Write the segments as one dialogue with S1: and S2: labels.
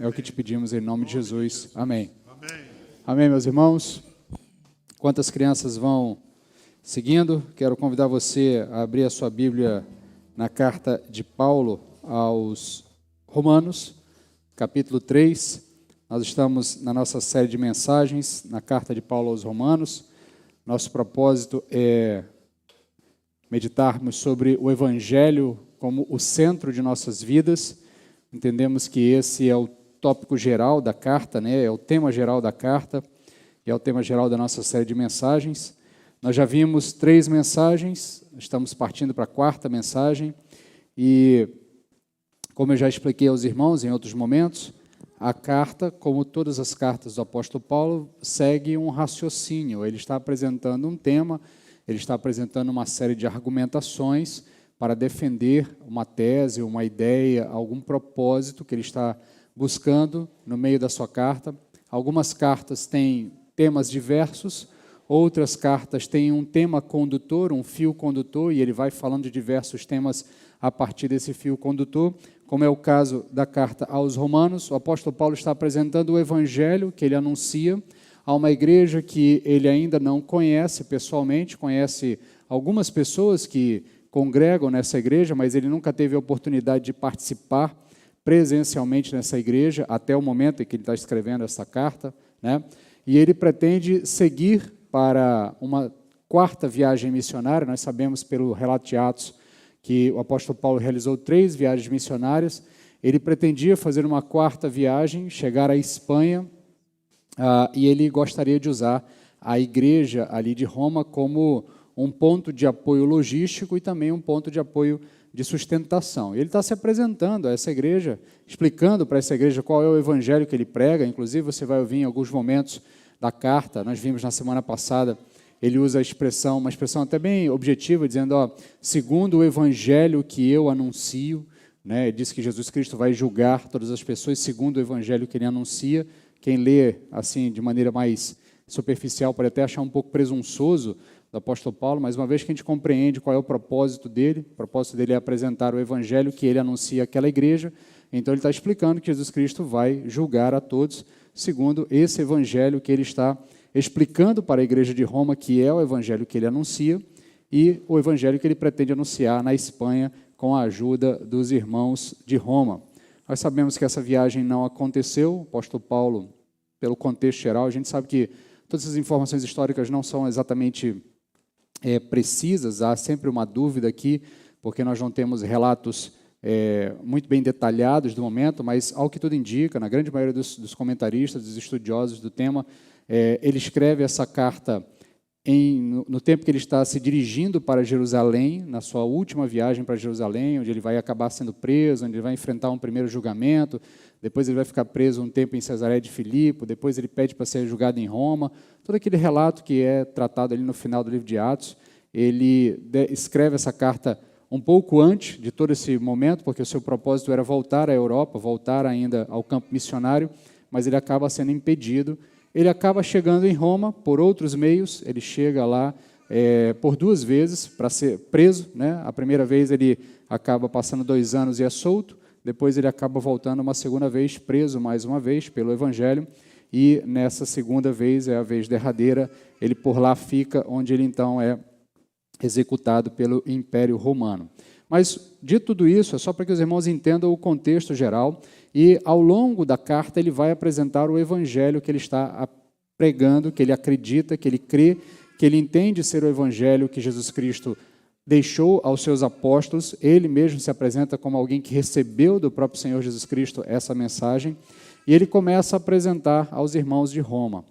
S1: É o que te pedimos em nome de Jesus. Amém.
S2: Amém.
S1: Amém, meus irmãos. Quantas crianças vão seguindo, quero convidar você a abrir a sua Bíblia na carta de Paulo aos Romanos, capítulo 3. Nós estamos na nossa série de mensagens na carta de Paulo aos Romanos. Nosso propósito é meditarmos sobre o Evangelho como o centro de nossas vidas. Entendemos que esse é o tópico geral da carta, né? É o tema geral da carta e é o tema geral da nossa série de mensagens. Nós já vimos 3 mensagens, estamos partindo para a 4ª mensagem e, como eu já expliquei aos irmãos em outros momentos, a carta, como todas as cartas do apóstolo Paulo, segue um raciocínio. Ele está apresentando um tema, ele está apresentando uma série de argumentações para defender uma tese, uma ideia, algum propósito que ele está buscando no meio da sua carta. Algumas cartas têm temas diversos, outras cartas têm um tema condutor, um fio condutor, e ele vai falando de diversos temas a partir desse fio condutor, como é o caso da carta aos Romanos. O apóstolo Paulo está apresentando o evangelho que ele anuncia a uma igreja que ele ainda não conhece pessoalmente, conhece algumas pessoas que congregam nessa igreja, mas ele nunca teve a oportunidade de participar presencialmente nessa igreja, até o momento em que ele está escrevendo essa carta, né? E ele pretende seguir para uma 4ª viagem missionária. Nós sabemos pelo relato de Atos que o apóstolo Paulo realizou 3 viagens missionárias. Ele pretendia fazer uma 4ª viagem, chegar à Espanha, e ele gostaria de usar a igreja ali de Roma como um ponto de apoio logístico e também um ponto de apoio de sustentação. Ele está se apresentando a essa igreja, explicando para essa igreja qual é o evangelho que ele prega. Inclusive, você vai ouvir em alguns momentos da carta, nós vimos na semana passada, ele usa uma expressão até bem objetiva, dizendo, segundo o evangelho que eu anuncio, né? Ele diz que Jesus Cristo vai julgar todas as pessoas segundo o evangelho que ele anuncia. Quem lê assim de maneira mais superficial pode até achar um pouco presunçoso do apóstolo Paulo, mas uma vez que a gente compreende qual é o propósito dele é apresentar o evangelho que ele anuncia àquela igreja, então ele está explicando que Jesus Cristo vai julgar a todos segundo esse evangelho que ele está explicando para a igreja de Roma, que é o evangelho que ele anuncia e o evangelho que ele pretende anunciar na Espanha com a ajuda dos irmãos de Roma. Nós sabemos que essa viagem não aconteceu. O apóstolo Paulo, pelo contexto geral, a gente sabe que todas essas informações históricas não são exatamente precisas, há sempre uma dúvida aqui, porque nós não temos relatos muito bem detalhados do momento, mas, ao que tudo indica, na grande maioria dos comentaristas, dos estudiosos do tema, ele escreve essa carta no tempo que ele está se dirigindo para Jerusalém, na sua última viagem para Jerusalém, onde ele vai acabar sendo preso, onde ele vai enfrentar um primeiro julgamento, depois ele vai ficar preso um tempo em Cesareia de Filipe, depois ele pede para ser julgado em Roma. Todo aquele relato que é tratado ali no final do livro de Atos, ele escreve essa carta um pouco antes de todo esse momento, porque o seu propósito era voltar à Europa, voltar ainda ao campo missionário, mas ele acaba sendo impedido. Ele acaba chegando em Roma por outros meios. Ele chega lá por 2 vezes para ser preso, né? A primeira vez ele acaba passando 2 anos e é solto, depois ele acaba voltando uma segunda vez, preso mais uma vez pelo Evangelho, e nessa segunda vez, é a vez derradeira, ele por lá fica, onde ele então é executado pelo Império Romano. Mas, dito tudo isso, é só para que os irmãos entendam o contexto geral, e ao longo da carta ele vai apresentar o evangelho que ele está pregando, que ele acredita, que ele crê, que ele entende ser o evangelho que Jesus Cristo deixou aos seus apóstolos. Ele mesmo se apresenta como alguém que recebeu do próprio Senhor Jesus Cristo essa mensagem, e ele começa a apresentar aos irmãos de Roma.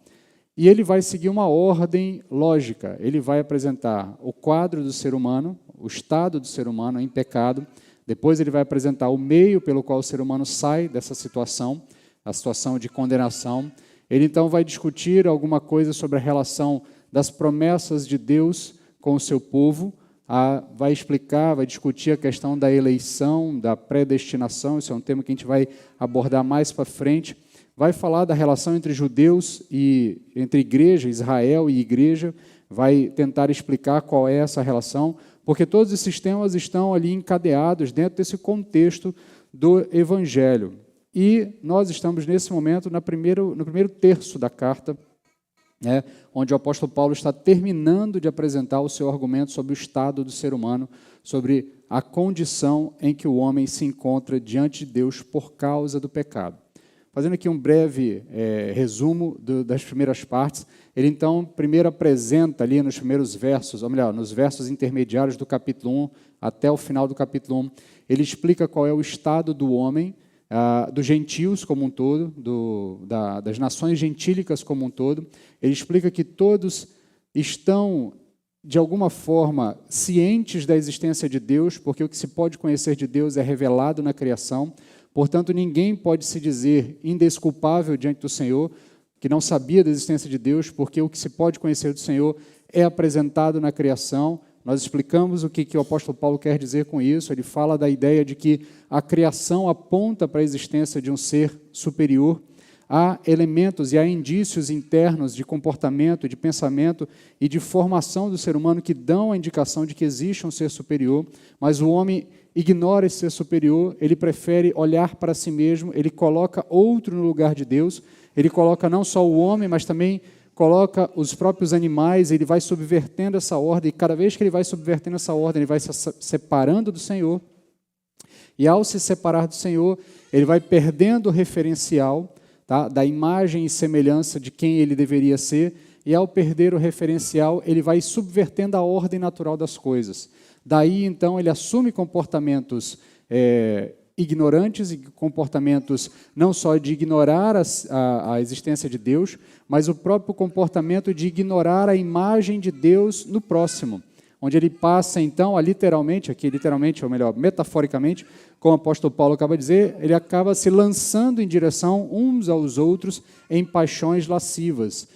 S1: E ele vai seguir uma ordem lógica. Ele vai apresentar o quadro do ser humano, o estado do ser humano em pecado. Depois ele vai apresentar o meio pelo qual o ser humano sai dessa situação, a situação de condenação. Ele então vai discutir alguma coisa sobre a relação das promessas de Deus com o seu povo, vai explicar, vai discutir a questão da eleição, da predestinação. Isso é um tema que a gente vai abordar mais para frente. Vai falar da relação entre judeus e entre igreja, Israel e igreja, vai tentar explicar qual é essa relação, porque todos esses temas estão ali encadeados dentro desse contexto do Evangelho. e nós estamos nesse momento no primeiro terço da carta, onde o apóstolo Paulo está terminando de apresentar o seu argumento sobre o estado do ser humano, sobre a condição em que o homem se encontra diante de Deus por causa do pecado. Fazendo aqui um breve resumo das primeiras partes, ele então primeiro apresenta ali nos primeiros versos, ou melhor, nos versos intermediários do capítulo 1 até o final do capítulo 1, ele explica qual é o estado do homem, dos gentios como um todo, das nações gentílicas como um todo. Ele explica que todos estão, de alguma forma, cientes da existência de Deus, porque o que se pode conhecer de Deus é revelado na criação. Portanto, ninguém pode se dizer indesculpável diante do Senhor, que não sabia da existência de Deus, porque o que se pode conhecer do Senhor é apresentado na criação. Nós explicamos o que o apóstolo Paulo quer dizer com isso. Ele fala da ideia de que a criação aponta para a existência de um ser superior. Há elementos e há indícios internos de comportamento, de pensamento e de formação do ser humano que dão a indicação de que existe um ser superior, mas o homem ignora esse ser superior, ele prefere olhar para si mesmo, ele coloca outro no lugar de Deus, ele coloca não só o homem, mas também coloca os próprios animais, ele vai subvertendo essa ordem, e cada vez que ele vai subvertendo essa ordem, ele vai se separando do Senhor, e ao se separar do Senhor, ele vai perdendo o referencial, da imagem e semelhança de quem ele deveria ser, e ao perder o referencial, ele vai subvertendo a ordem natural das coisas. Daí, então, ele assume comportamentos ignorantes e comportamentos não só de ignorar a existência de Deus, mas o próprio comportamento de ignorar a imagem de Deus no próximo, onde ele passa, então, literalmente, ou melhor, metaforicamente, como o apóstolo Paulo acaba de dizer, ele acaba se lançando em direção uns aos outros em paixões lascivas,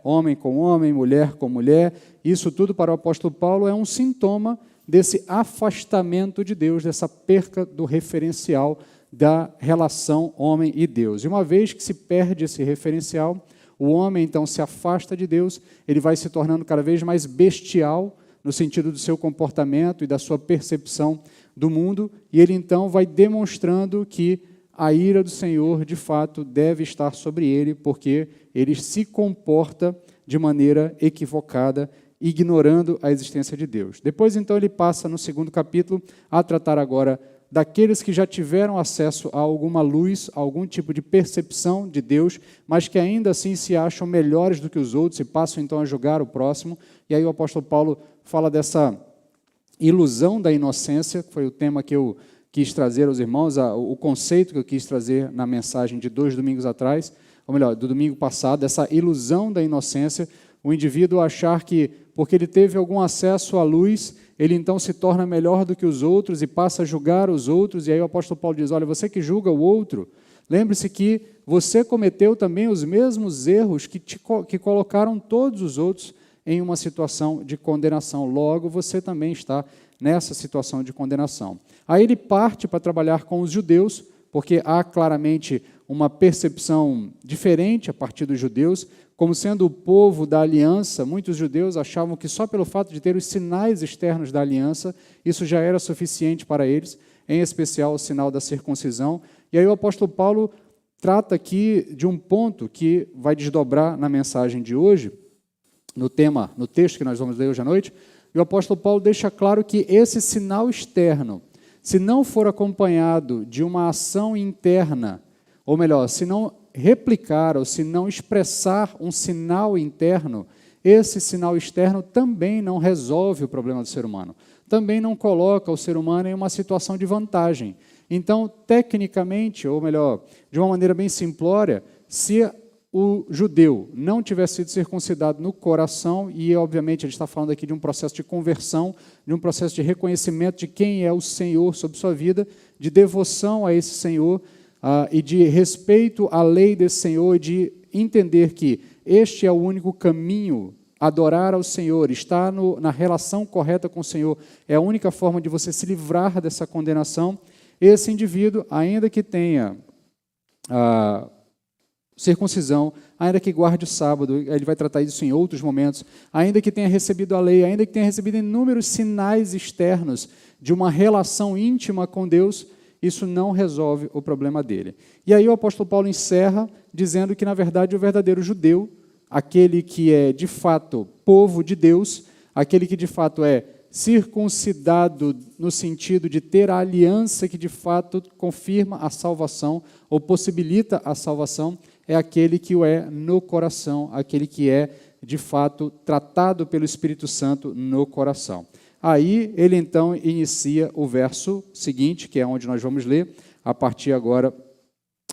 S1: homem com homem, mulher com mulher. Isso tudo para o apóstolo Paulo é um sintoma desse afastamento de Deus, dessa perca do referencial da relação homem e Deus. E uma vez que se perde esse referencial, o homem então se afasta de Deus, ele vai se tornando cada vez mais bestial no sentido do seu comportamento e da sua percepção do mundo, e ele então vai demonstrando que a ira do Senhor, de fato, deve estar sobre ele, porque ele se comporta de maneira equivocada, ignorando a existência de Deus. Depois, então, ele passa no segundo capítulo a tratar agora daqueles que já tiveram acesso a alguma luz, a algum tipo de percepção de Deus, mas que ainda assim se acham melhores do que os outros e passam então a julgar o próximo. E aí o apóstolo Paulo fala dessa ilusão da inocência, que foi o tema que eu quis trazer aos irmãos, o conceito que eu quis trazer na mensagem de 2 domingos atrás, ou melhor, do domingo passado, essa ilusão da inocência, o indivíduo achar que, porque ele teve algum acesso à luz, ele então se torna melhor do que os outros e passa a julgar os outros, e aí o apóstolo Paulo diz, olha, você que julga o outro, lembre-se que você cometeu também os mesmos erros que colocaram todos os outros em uma situação de condenação, logo você também está nessa situação de condenação. Aí ele parte para trabalhar com os judeus, porque há claramente uma percepção diferente a partir dos judeus, como sendo o povo da aliança. Muitos judeus achavam que só pelo fato de ter os sinais externos da aliança, isso já era suficiente para eles, em especial o sinal da circuncisão. E aí o apóstolo Paulo trata aqui de um ponto que vai desdobrar na mensagem de hoje, no texto que nós vamos ler hoje à noite, e o apóstolo Paulo deixa claro que esse sinal externo, se não for acompanhado de uma ação interna, ou melhor, se não replicar ou se não expressar um sinal interno, esse sinal externo também não resolve o problema do ser humano, também não coloca o ser humano em uma situação de vantagem. Então, tecnicamente, ou melhor, de uma maneira bem simplória, se o judeu não tivesse sido circuncidado no coração, e obviamente ele está falando aqui de um processo de conversão, de um processo de reconhecimento de quem é o Senhor sobre sua vida, de devoção a esse Senhor, e de respeito à lei desse Senhor, e de entender que este é o único caminho, adorar ao Senhor, estar na relação correta com o Senhor, é a única forma de você se livrar dessa condenação. Esse indivíduo, ainda que tenha circuncisão, ainda que guarde o sábado, ele vai tratar isso em outros momentos, ainda que tenha recebido a lei, ainda que tenha recebido inúmeros sinais externos de uma relação íntima com Deus, isso não resolve o problema dele. E aí o apóstolo Paulo encerra dizendo que, na verdade, o verdadeiro judeu, aquele que é, de fato, povo de Deus, aquele que, de fato, é circuncidado no sentido de ter a aliança que, de fato, confirma a salvação ou possibilita a salvação, é aquele que o é no coração, aquele que é, de fato, tratado pelo Espírito Santo no coração. Aí ele então inicia o verso seguinte, que é onde nós vamos ler, a partir agora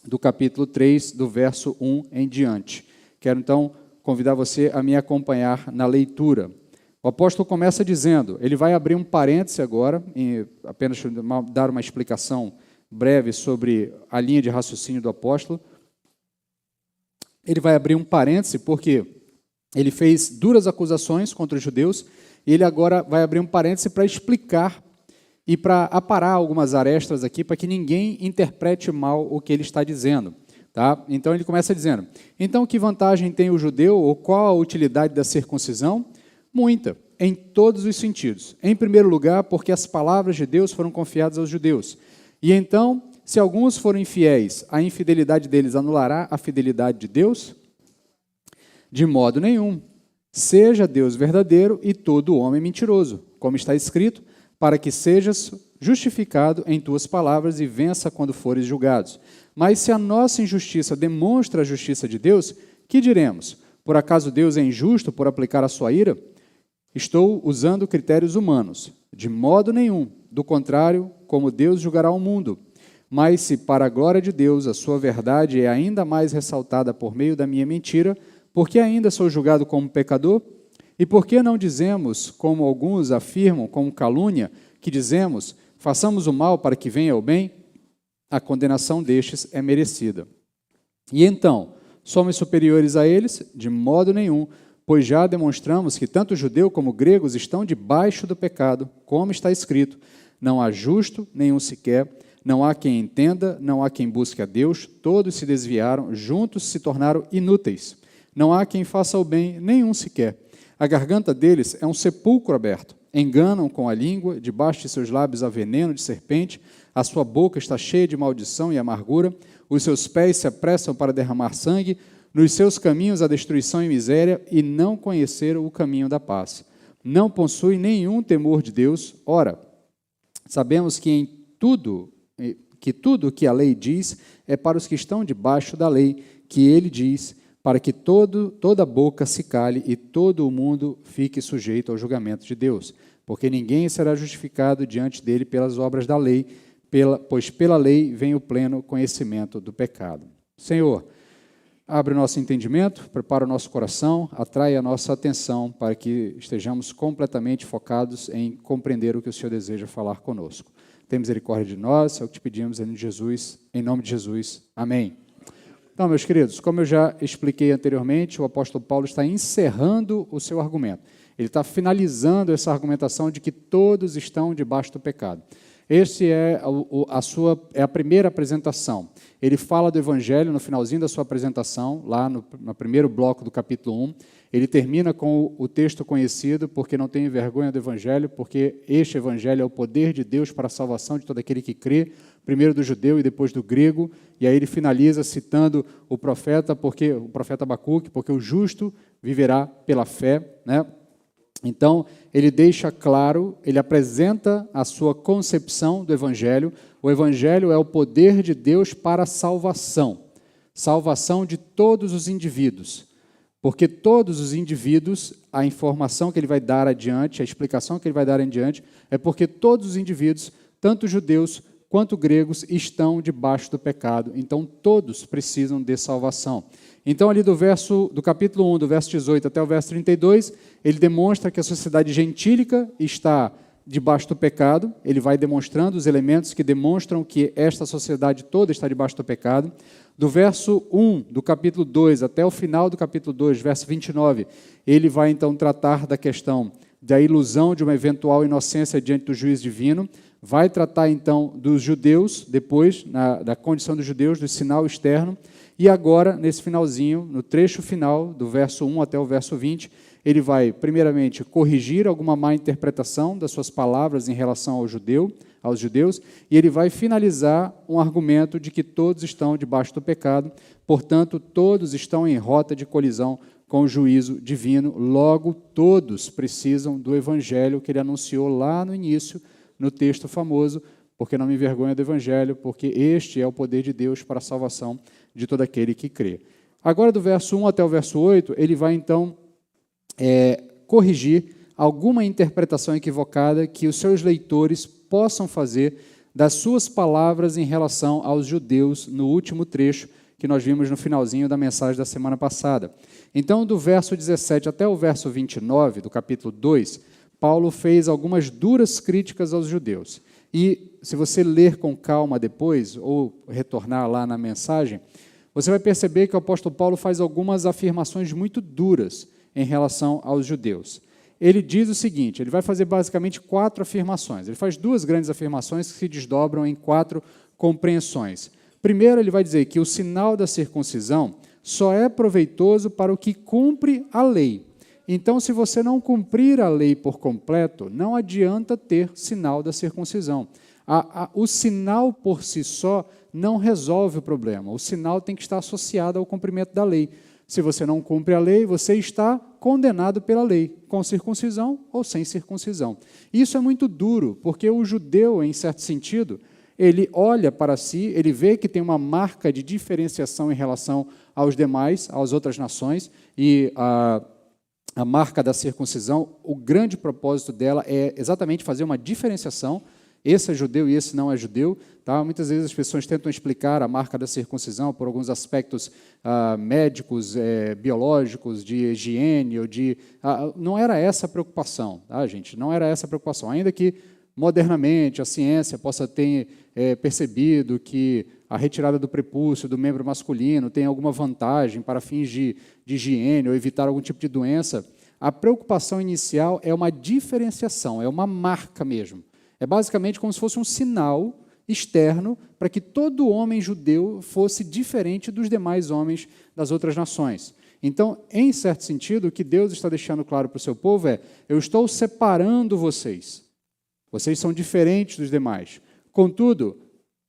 S1: do capítulo 3, do verso 1 em diante. Quero então convidar você a me acompanhar na leitura. O apóstolo começa dizendo, ele vai abrir um parêntese agora, apenas dar uma explicação breve sobre a linha de raciocínio do apóstolo. Ele vai abrir um parêntese porque ele fez duras acusações contra os judeus, e ele agora vai abrir um parêntese para explicar e para aparar algumas arestas aqui, para que ninguém interprete mal o que ele está dizendo. Tá? Então ele começa dizendo, então que vantagem tem o judeu, ou qual a utilidade da circuncisão? Muita, em todos os sentidos. Em primeiro lugar, porque as palavras de Deus foram confiadas aos judeus. E então, se alguns forem infiéis, a infidelidade deles anulará a fidelidade de Deus? De modo nenhum. Seja Deus verdadeiro e todo homem mentiroso, como está escrito, para que sejas justificado em tuas palavras e vença quando fores julgados. Mas se a nossa injustiça demonstra a justiça de Deus, que diremos? Por acaso Deus é injusto por aplicar a sua ira? Estou usando critérios humanos. De modo nenhum. Do contrário, como Deus julgará o mundo. Mas se para a glória de Deus a sua verdade é ainda mais ressaltada por meio da minha mentira, por que ainda sou julgado como pecador? E por que não dizemos, como alguns afirmam, como calúnia, que dizemos, façamos o mal para que venha o bem? A condenação destes é merecida. E então, somos superiores a eles? De modo nenhum, pois já demonstramos que tanto judeu como gregos estão debaixo do pecado, como está escrito, não há justo nenhum sequer, não há quem entenda, não há quem busque a Deus, todos se desviaram, juntos se tornaram inúteis. Não há quem faça o bem, nenhum sequer. A garganta deles é um sepulcro aberto. Enganam com a língua, debaixo de seus lábios há veneno de serpente, a sua boca está cheia de maldição e amargura, os seus pés se apressam para derramar sangue, nos seus caminhos há destruição e miséria, e não conheceram o caminho da paz. Não possuem nenhum temor de Deus. Ora, sabemos que tudo o que a lei diz é para os que estão debaixo da lei, que ele diz, para que toda boca se cale e todo o mundo fique sujeito ao julgamento de Deus. Porque ninguém será justificado diante dele pelas obras da lei, pois pela lei vem o pleno conhecimento do pecado. Senhor, abre o nosso entendimento, prepara o nosso coração, atrai a nossa atenção para que estejamos completamente focados em compreender o que o Senhor deseja falar conosco. Tem misericórdia de nós, é o que te pedimos em nome de Jesus. Amém. Então, meus queridos, como eu já expliquei anteriormente, o apóstolo Paulo está encerrando o seu argumento. Ele está finalizando essa argumentação de que todos estão debaixo do pecado. Essa é a primeira apresentação. Ele fala do Evangelho no finalzinho da sua apresentação, lá no primeiro bloco do capítulo 1. Ele termina com o texto conhecido, porque não tenho vergonha do Evangelho, porque este Evangelho é o poder de Deus para a salvação de todo aquele que crê, primeiro do judeu e depois do grego. E aí ele finaliza citando o profeta Abacuque, porque o justo viverá pela fé, né? Então, ele deixa claro, ele apresenta a sua concepção do Evangelho. O Evangelho é o poder de Deus para a salvação. Salvação de todos os indivíduos. Porque todos os indivíduos, a informação que ele vai dar adiante, a explicação que ele vai dar adiante, é porque todos os indivíduos, tanto judeus quanto gregos, estão debaixo do pecado. Então, todos precisam de salvação. Então, ali do capítulo 1, do verso 18 até o verso 32, ele demonstra que a sociedade gentílica está debaixo do pecado. Ele vai demonstrando os elementos que demonstram que esta sociedade toda está debaixo do pecado. Do verso 1 do capítulo 2 até o final do capítulo 2, verso 29, ele vai então tratar da questão da ilusão de uma eventual inocência diante do juiz divino. Vai tratar então dos judeus, depois, da condição dos judeus, do sinal externo. E agora, nesse finalzinho, no trecho final, do verso 1 até o verso 20, ele vai, primeiramente, corrigir alguma má interpretação das suas palavras em relação aos judeus, e ele vai finalizar um argumento de que todos estão debaixo do pecado, portanto, todos estão em rota de colisão com o juízo divino, logo, todos precisam do evangelho que ele anunciou lá no início, no texto famoso, porque não me envergonho do evangelho, porque este é o poder de Deus para a salvação de todo aquele que crê. Agora, do verso 1 até o verso 8, ele vai, então, corrigir alguma interpretação equivocada que os seus leitores possam fazer das suas palavras em relação aos judeus no último trecho que nós vimos no finalzinho da mensagem da semana passada. Então, do verso 17 até o verso 29 do capítulo 2, Paulo fez algumas duras críticas aos judeus. E, se você ler com calma depois, ou retornar lá na mensagem, você vai perceber que o apóstolo Paulo faz algumas afirmações muito duras em relação aos judeus. Ele diz o seguinte, ele vai fazer basicamente 4 afirmações. Ele faz 2 grandes afirmações que se desdobram em 4 compreensões. Primeiro, ele vai dizer que o sinal da circuncisão só é proveitoso para o que cumpre a lei. Então, se você não cumprir a lei por completo, não adianta ter sinal da circuncisão. O sinal por si só não resolve o problema. O sinal tem que estar associado ao cumprimento da lei. Se você não cumpre a lei, você está condenado pela lei, com circuncisão ou sem circuncisão. Isso é muito duro, porque o judeu, em certo sentido, ele olha para si, ele vê que tem uma marca de diferenciação em relação aos demais, às outras nações, e a marca da circuncisão, o grande propósito dela é exatamente fazer uma diferenciação. Esse é judeu e esse não é judeu. Tá? Muitas vezes as pessoas tentam explicar a marca da circuncisão por alguns aspectos médicos, biológicos, de higiene, não era essa a preocupação, tá, gente? Não era essa a preocupação. Ainda que, modernamente, a ciência possa ter percebido que a retirada do prepúcio do membro masculino tem alguma vantagem para fins de higiene ou evitar algum tipo de doença, a preocupação inicial é uma diferenciação, é uma marca mesmo. É basicamente como se fosse um sinal externo para que todo homem judeu fosse diferente dos demais homens das outras nações. Então, em certo sentido, o que Deus está deixando claro para o seu povo é: eu estou separando vocês. Vocês são diferentes dos demais. Contudo,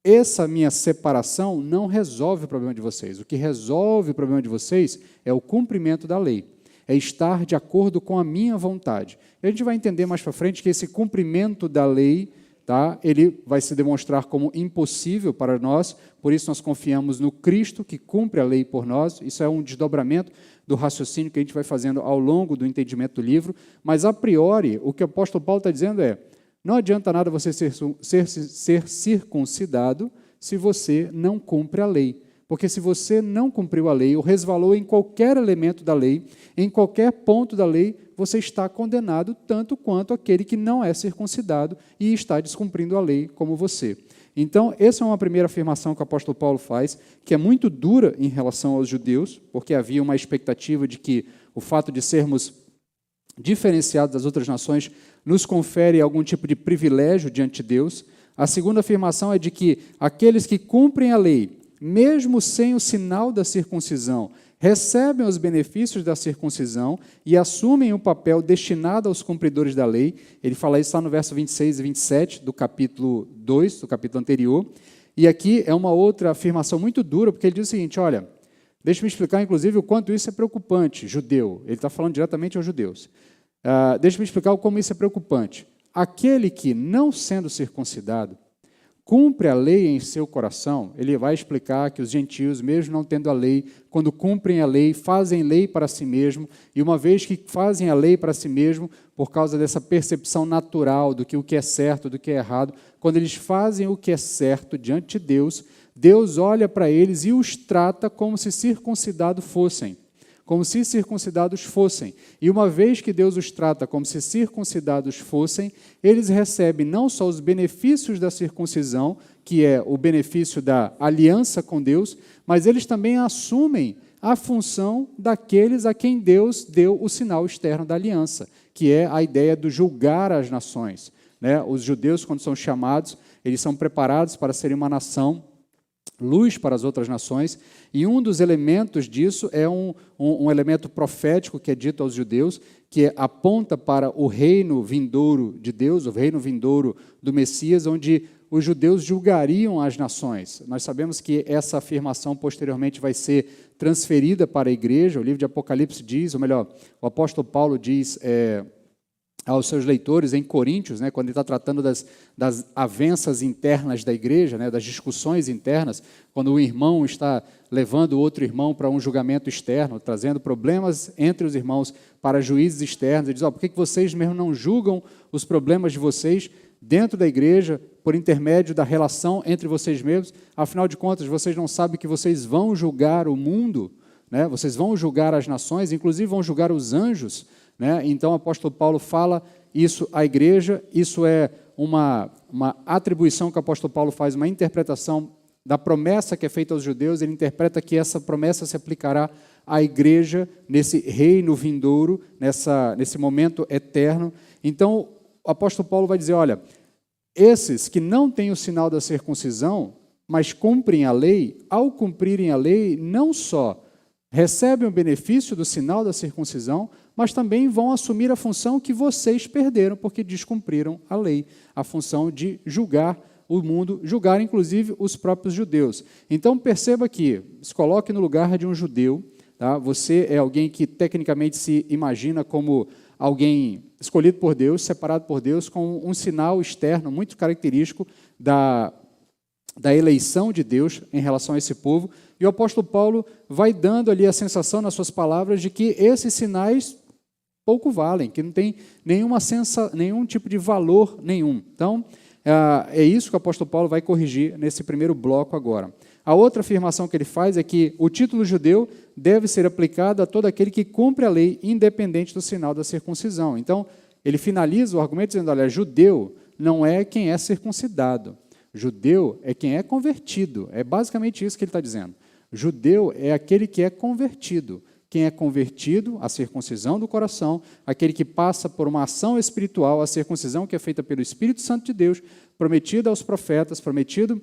S1: essa minha separação não resolve o problema de vocês. O que resolve o problema de vocês é o cumprimento da lei. É estar de acordo com a minha vontade. E a gente vai entender mais para frente que esse cumprimento da lei, tá, ele vai se demonstrar como impossível para nós, por isso nós confiamos no Cristo que cumpre a lei por nós. Isso é um desdobramento do raciocínio que a gente vai fazendo ao longo do entendimento do livro, mas a priori o que o apóstolo Paulo está dizendo é: não adianta nada você ser circuncidado se você não cumpre a lei. Porque se você não cumpriu a lei ou resvalou em qualquer elemento da lei, em qualquer ponto da lei, você está condenado tanto quanto aquele que não é circuncidado e está descumprindo a lei como você. Então, essa é uma primeira afirmação que o apóstolo Paulo faz, que é muito dura em relação aos judeus, porque havia uma expectativa de que o fato de sermos diferenciados das outras nações nos confere algum tipo de privilégio diante de Deus. A segunda afirmação é de que aqueles que cumprem a lei, mesmo sem o sinal da circuncisão, recebem os benefícios da circuncisão e assumem o papel destinado aos cumpridores da lei. Ele fala isso lá no verso 26 e 27 do capítulo 2, do capítulo anterior. E aqui é uma outra afirmação muito dura, porque ele diz o seguinte: olha, deixa eu me explicar, inclusive, o quanto isso é preocupante, judeu. Ele está falando diretamente aos judeus. Deixa eu me explicar como isso é preocupante. Aquele que, não sendo circuncidado, cumpre a lei em seu coração, ele vai explicar que os gentios, mesmo não tendo a lei, quando cumprem a lei, fazem lei para si mesmo, e uma vez que fazem a lei para si mesmo, por causa dessa percepção natural do que o que é certo, do que é errado, quando eles fazem o que é certo diante de Deus, Deus olha para eles e os trata como se circuncidados fossem. Como se circuncidados fossem. E uma vez que Deus os trata como se circuncidados fossem, eles recebem não só os benefícios da circuncisão, que é o benefício da aliança com Deus, mas eles também assumem a função daqueles a quem Deus deu o sinal externo da aliança, que é a ideia do julgar as nações. Os judeus, quando são chamados, eles são preparados para serem uma nação luz para as outras nações, e um dos elementos disso é um elemento profético que é dito aos judeus, que aponta para o reino vindouro de Deus, o reino vindouro do Messias, onde os judeus julgariam as nações. Nós sabemos que essa afirmação posteriormente vai ser transferida para a igreja. O livro de Apocalipse diz, ou melhor, o apóstolo Paulo diz aos seus leitores em Coríntios, quando ele está tratando das avanças internas da igreja, das discussões internas, quando o irmão está levando o outro irmão para um julgamento externo, trazendo problemas entre os irmãos para juízes externos, ele diz, por que vocês mesmo não julgam os problemas de vocês dentro da igreja, por intermédio da relação entre vocês mesmos? Afinal de contas, vocês não sabem que vocês vão julgar o mundo, vocês vão julgar as nações, inclusive vão julgar os anjos. Então, o apóstolo Paulo fala isso à igreja, isso é uma atribuição que o apóstolo Paulo faz, uma interpretação da promessa que é feita aos judeus. Ele interpreta que essa promessa se aplicará à igreja nesse reino vindouro, nesse momento eterno. Então, o apóstolo Paulo vai dizer, olha, esses que não têm o sinal da circuncisão, mas cumprem a lei, ao cumprirem a lei, não só recebem o benefício do sinal da circuncisão, mas também vão assumir a função que vocês perderam, porque descumpriram a lei, a função de julgar o mundo, julgar inclusive os próprios judeus. Então perceba que, se coloque no lugar de um judeu, tá? Você é alguém que tecnicamente se imagina como alguém escolhido por Deus, separado por Deus, com um sinal externo muito característico da eleição de Deus em relação a esse povo. E o apóstolo Paulo vai dando ali a sensação nas suas palavras de que esses sinais pouco valem, que não tem nenhum tipo de valor nenhum. Então, é isso que o apóstolo Paulo vai corrigir nesse primeiro bloco agora. A outra afirmação que ele faz é que o título judeu deve ser aplicado a todo aquele que cumpre a lei, independente do sinal da circuncisão. Então, ele finaliza o argumento dizendo, olha, judeu não é quem é circuncidado, judeu é quem é convertido. É basicamente isso que ele está dizendo. Judeu é aquele que é convertido. Quem é convertido, a circuncisão do coração, aquele que passa por uma ação espiritual, a circuncisão que é feita pelo Espírito Santo de Deus, prometida aos profetas, prometido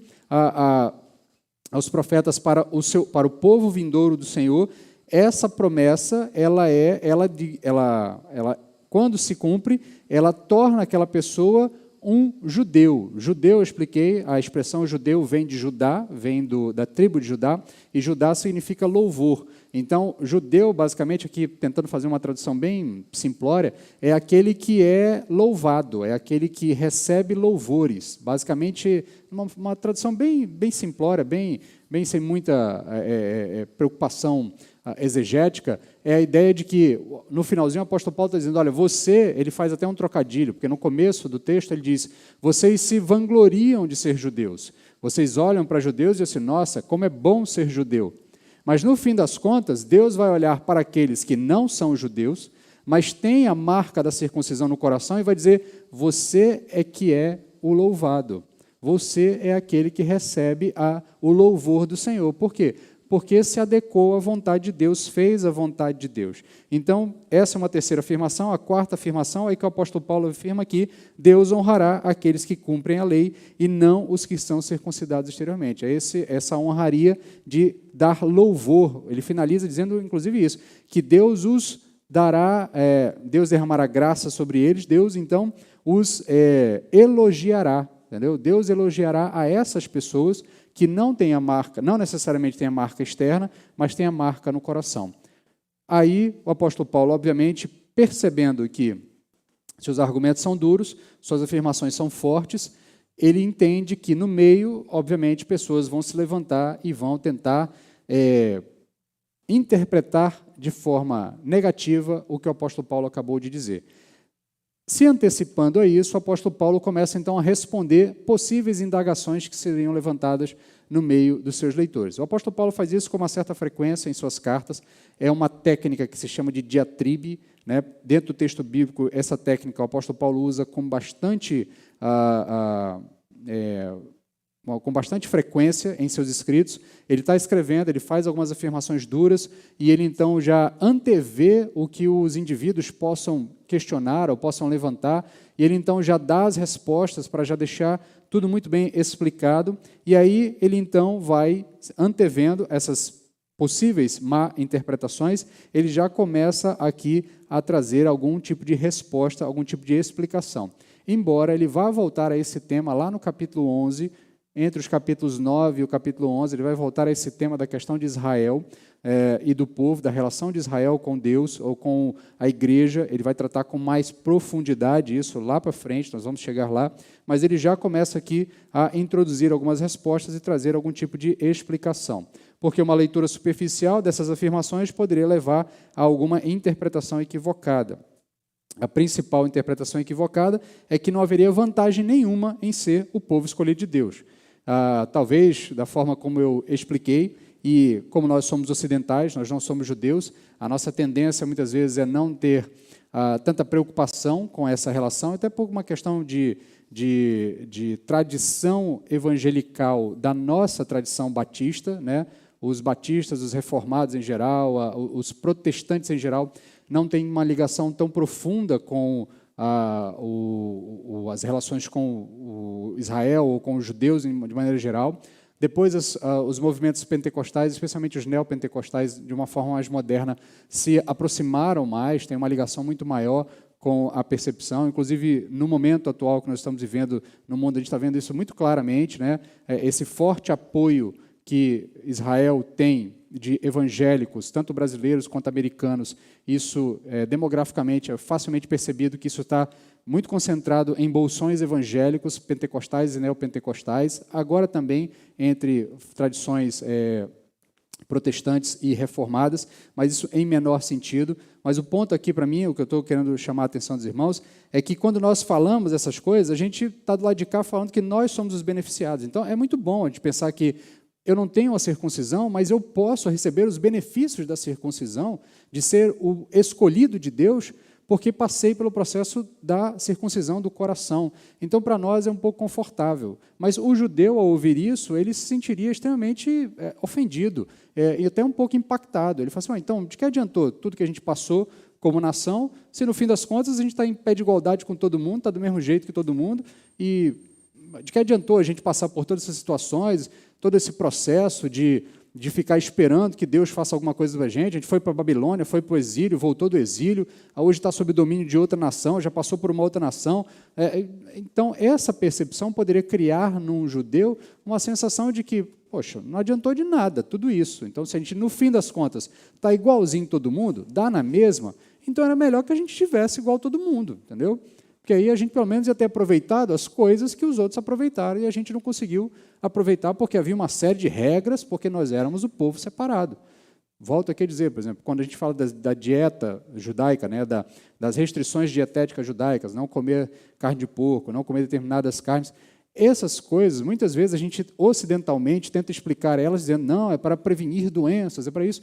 S1: aos profetas para o povo vindouro do Senhor. Essa promessa, quando se cumpre, ela torna aquela pessoa um judeu. Judeu, eu expliquei, a expressão judeu vem de Judá, vem da tribo de Judá, e Judá significa louvor. Então, judeu, basicamente, aqui tentando fazer uma tradução bem simplória, é aquele que é louvado, é aquele que recebe louvores. Basicamente, uma tradução bem simplória, bem sem muita preocupação exegética, é a ideia de que, no finalzinho, o apóstolo Paulo está dizendo, olha, ele faz até um trocadilho, porque no começo do texto ele diz, vocês se vangloriam de ser judeus. Vocês olham para judeus e dizem, nossa, como é bom ser judeu. Mas, no fim das contas, Deus vai olhar para aqueles que não são judeus, mas têm a marca da circuncisão no coração e vai dizer, você é que é o louvado. Você é aquele que recebe o louvor do Senhor. Por quê? Porque se adequou à vontade de Deus, fez a vontade de Deus. Então, essa é uma terceira afirmação. A quarta afirmação é que o apóstolo Paulo afirma que Deus honrará aqueles que cumprem a lei e não os que são circuncidados exteriormente. É essa honraria de dar louvor. Ele finaliza dizendo, inclusive, isso, que Deus os dará, Deus derramará graça sobre eles, Deus, então, os elogiará. Entendeu? Deus elogiará a essas pessoas que não têm a marca, não necessariamente têm a marca externa, mas têm a marca no coração. Aí o apóstolo Paulo, obviamente, percebendo que seus argumentos são duros, suas afirmações são fortes, ele entende que no meio, obviamente, pessoas vão se levantar e vão tentar interpretar de forma negativa o que o apóstolo Paulo acabou de dizer. Se antecipando a isso, o apóstolo Paulo começa então a responder possíveis indagações que seriam levantadas no meio dos seus leitores. O apóstolo Paulo faz isso com uma certa frequência em suas cartas, é uma técnica que se chama de diatribe, Dentro do texto bíblico, essa técnica o apóstolo Paulo usa com bastante frequência em seus escritos. Ele está escrevendo, ele faz algumas afirmações duras e ele então já antevê o que os indivíduos possam questionar ou possam levantar, e ele então já dá as respostas para já deixar tudo muito bem explicado, e aí ele então vai antevendo essas possíveis má interpretações, ele já começa aqui a trazer algum tipo de resposta, algum tipo de explicação. Embora ele vá voltar a esse tema lá no capítulo 11, entre os capítulos 9 e o capítulo 11, ele vai voltar a esse tema da questão de Israel e do povo, da relação de Israel com Deus ou com a igreja. Ele vai tratar com mais profundidade isso lá para frente, nós vamos chegar lá, mas ele já começa aqui a introduzir algumas respostas e trazer algum tipo de explicação. Porque uma leitura superficial dessas afirmações poderia levar a alguma interpretação equivocada. A principal interpretação equivocada é que não haveria vantagem nenhuma em ser o povo escolhido de Deus. Talvez, da forma como eu expliquei, e como nós somos ocidentais, nós não somos judeus, a nossa tendência muitas vezes é não ter tanta preocupação com essa relação, até por uma questão de tradição evangelical da nossa tradição batista, né? Os batistas, os reformados em geral, os protestantes em geral, não têm uma ligação tão profunda com as relações com o Israel ou com os judeus de maneira geral. Depois, os movimentos pentecostais, especialmente os neopentecostais, de uma forma mais moderna, se aproximaram mais, têm uma ligação muito maior com a percepção. Inclusive, no momento atual que nós estamos vivendo no mundo, a gente está vendo isso muito claramente, né? Esse forte apoio que Israel tem de evangélicos, tanto brasileiros quanto americanos, isso demograficamente é facilmente percebido que isso está muito concentrado em bolsões evangélicos, pentecostais e neopentecostais, agora também entre tradições protestantes e reformadas, mas isso em menor sentido. Mas o ponto aqui para mim, o que eu estou querendo chamar a atenção dos irmãos, é que quando nós falamos essas coisas, a gente está do lado de cá falando que nós somos os beneficiados. Então é muito bom a gente pensar que eu não tenho a circuncisão, mas eu posso receber os benefícios da circuncisão, de ser o escolhido de Deus, porque passei pelo processo da circuncisão do coração. Então, para nós é um pouco confortável. Mas o judeu, ao ouvir isso, ele se sentiria extremamente ofendido e até um pouco impactado. Ele fala assim, então, de que adiantou tudo que a gente passou como nação, se no fim das contas a gente está em pé de igualdade com todo mundo, está do mesmo jeito que todo mundo, e de que adiantou a gente passar por todas essas situações, todo esse processo de ficar esperando que Deus faça alguma coisa para a gente foi para a Babilônia, foi para o exílio, voltou do exílio, hoje está sob o domínio de outra nação, já passou por uma outra nação. Então, essa percepção poderia criar num judeu uma sensação de que, poxa, não adiantou de nada tudo isso. Então, se a gente, no fim das contas, está igualzinho todo mundo, dá na mesma, então era melhor que a gente tivesse igual todo mundo, entendeu? Porque aí a gente, pelo menos, ia ter aproveitado as coisas que os outros aproveitaram e a gente não conseguiu aproveitar porque havia uma série de regras, porque nós éramos o povo separado. Volto aqui a dizer, por exemplo, quando a gente fala da dieta judaica, né, das restrições dietéticas judaicas, não comer carne de porco, não comer determinadas carnes, essas coisas, muitas vezes, a gente ocidentalmente tenta explicar elas dizendo, não, é para prevenir doenças, é para isso.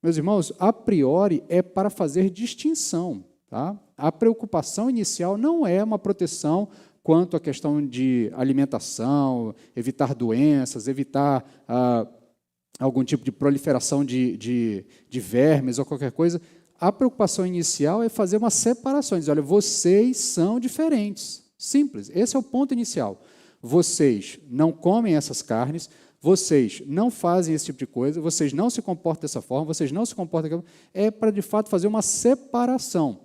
S1: Meus irmãos, a priori é para fazer distinção. Tá? A preocupação inicial não é uma proteção quanto à questão de alimentação, evitar doenças, evitar algum tipo de proliferação de vermes ou qualquer coisa. A preocupação inicial é fazer uma separação, dizer, olha, vocês são diferentes. Simples, esse é o ponto inicial. Vocês não comem essas carnes, vocês não fazem esse tipo de coisa, vocês não se comportam dessa forma, vocês não se comportam... É para, de fato, fazer uma separação.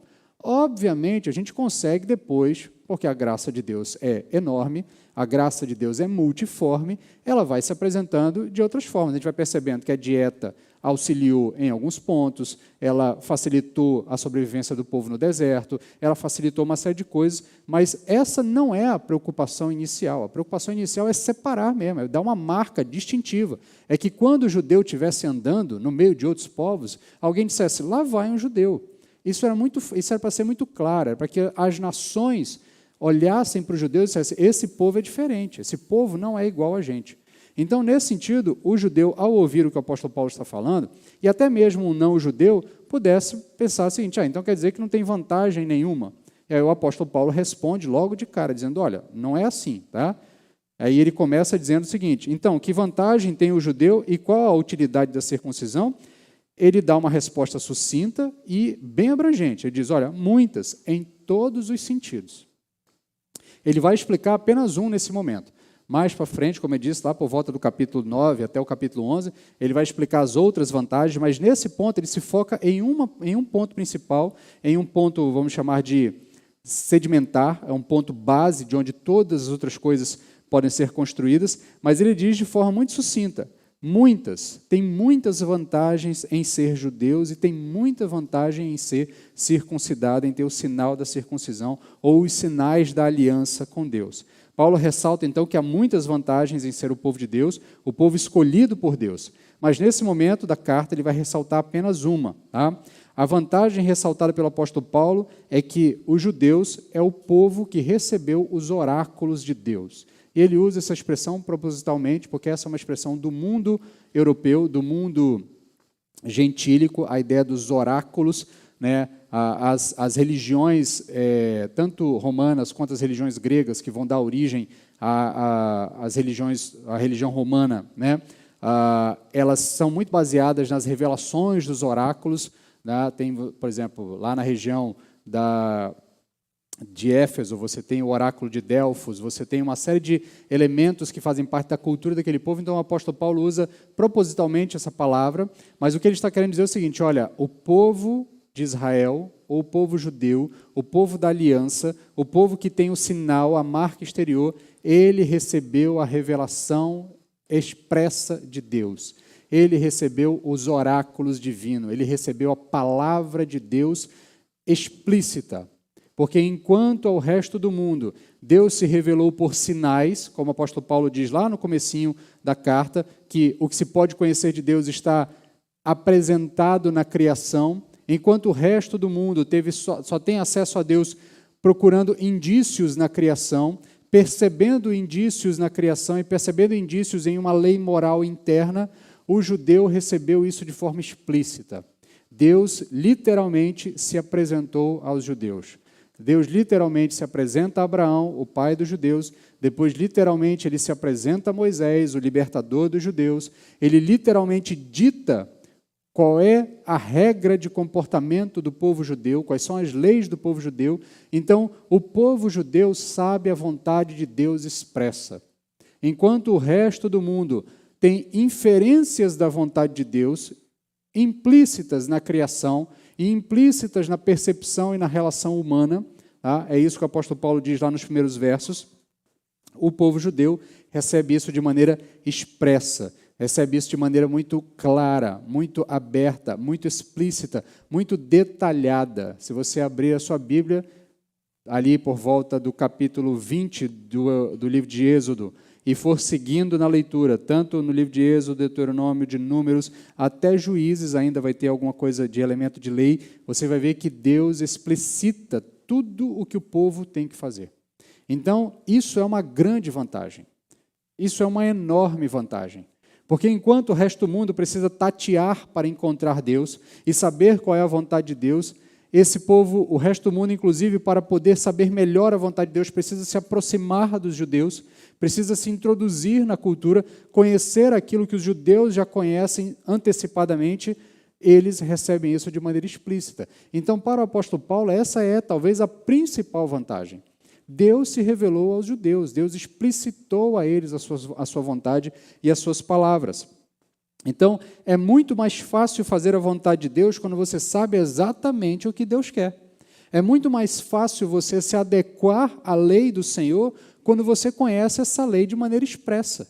S1: Obviamente, a gente consegue depois, porque a graça de Deus é enorme, a graça de Deus é multiforme, ela vai se apresentando de outras formas. A gente vai percebendo que a dieta auxiliou em alguns pontos, ela facilitou a sobrevivência do povo no deserto, ela facilitou uma série de coisas, mas essa não é a preocupação inicial. A preocupação inicial é separar mesmo, é dar uma marca distintiva. É que quando o judeu estivesse andando no meio de outros povos, alguém dissesse, lá vai um judeu. Isso era para ser muito claro, era para que as nações olhassem para os judeus e dissessem, esse povo é diferente, esse povo não é igual a gente. Então, nesse sentido, o judeu, ao ouvir o que o apóstolo Paulo está falando, e até mesmo um não-judeu, pudesse pensar o seguinte, então quer dizer que não tem vantagem nenhuma. E aí o apóstolo Paulo responde logo de cara, dizendo, olha, não é assim, tá? Aí ele começa dizendo o seguinte, então, que vantagem tem o judeu e qual a utilidade da circuncisão? Ele dá uma resposta sucinta e bem abrangente. Ele diz, olha, muitas, em todos os sentidos. Ele vai explicar apenas um nesse momento. Mais para frente, como eu disse, lá por volta do capítulo 9 até o capítulo 11, ele vai explicar as outras vantagens, mas nesse ponto ele se foca em um ponto principal, em um ponto, vamos chamar de sedimentar, é um ponto base de onde todas as outras coisas podem ser construídas, mas ele diz de forma muito sucinta, tem muitas vantagens em ser judeus e tem muita vantagem em ser circuncidado, em ter o sinal da circuncisão ou os sinais da aliança com Deus. Paulo ressalta, então, que há muitas vantagens em ser o povo de Deus, o povo escolhido por Deus. Mas, nesse momento da carta, ele vai ressaltar apenas uma. Tá? A vantagem ressaltada pelo apóstolo Paulo é que os judeus é o povo que recebeu os oráculos de Deus. E ele usa essa expressão propositalmente, porque essa é uma expressão do mundo europeu, do mundo gentílico, a ideia dos oráculos, né? As religiões, tanto romanas quanto as religiões gregas, que vão dar origem à religião romana, né? Elas são muito baseadas nas revelações dos oráculos. Né? Tem, por exemplo, lá na região de Éfeso, você tem o oráculo de Delfos, você tem uma série de elementos que fazem parte da cultura daquele povo, então o apóstolo Paulo usa propositalmente essa palavra, mas o que ele está querendo dizer é o seguinte, olha, o povo de Israel, ou o povo judeu, o povo da aliança, o povo que tem o sinal, a marca exterior, ele recebeu a revelação expressa de Deus. Ele recebeu os oráculos divinos, ele recebeu a palavra de Deus explícita. Porque enquanto ao resto do mundo Deus se revelou por sinais, como o apóstolo Paulo diz lá no comecinho da carta, que o que se pode conhecer de Deus está apresentado na criação, enquanto o resto do mundo só tem acesso a Deus procurando indícios na criação, percebendo indícios na criação e percebendo indícios em uma lei moral interna, o judeu recebeu isso de forma explícita. Deus literalmente se apresentou aos judeus. Deus literalmente se apresenta a Abraão, o pai dos judeus, depois literalmente ele se apresenta a Moisés, o libertador dos judeus, ele literalmente dita qual é a regra de comportamento do povo judeu, quais são as leis do povo judeu. Então, o povo judeu sabe a vontade de Deus expressa, enquanto o resto do mundo tem inferências da vontade de Deus, implícitas na criação, e implícitas na percepção e na relação humana. Tá? É isso que o apóstolo Paulo diz lá nos primeiros versos. O povo judeu recebe isso de maneira expressa, recebe isso de maneira muito clara, muito aberta, muito explícita, muito detalhada. Se você abrir a sua Bíblia, ali por volta do capítulo 20 do livro de Êxodo, e for seguindo na leitura, tanto no livro de Êxodo, Deuteronômio, de Números, até Juízes ainda vai ter alguma coisa de elemento de lei, você vai ver que Deus explicita tudo o que o povo tem que fazer. Então, isso é uma grande vantagem. Isso é uma enorme vantagem. Porque enquanto o resto do mundo precisa tatear para encontrar Deus e saber qual é a vontade de Deus, esse povo, o resto do mundo, inclusive, para poder saber melhor a vontade de Deus, precisa se aproximar dos judeus, precisa se introduzir na cultura, conhecer aquilo que os judeus já conhecem antecipadamente, eles recebem isso de maneira explícita. Então, para o apóstolo Paulo, essa é talvez a principal vantagem. Deus se revelou aos judeus, Deus explicitou a eles a sua vontade e as suas palavras. Então, é muito mais fácil fazer a vontade de Deus quando você sabe exatamente o que Deus quer. É muito mais fácil você se adequar à lei do Senhor quando você conhece essa lei de maneira expressa.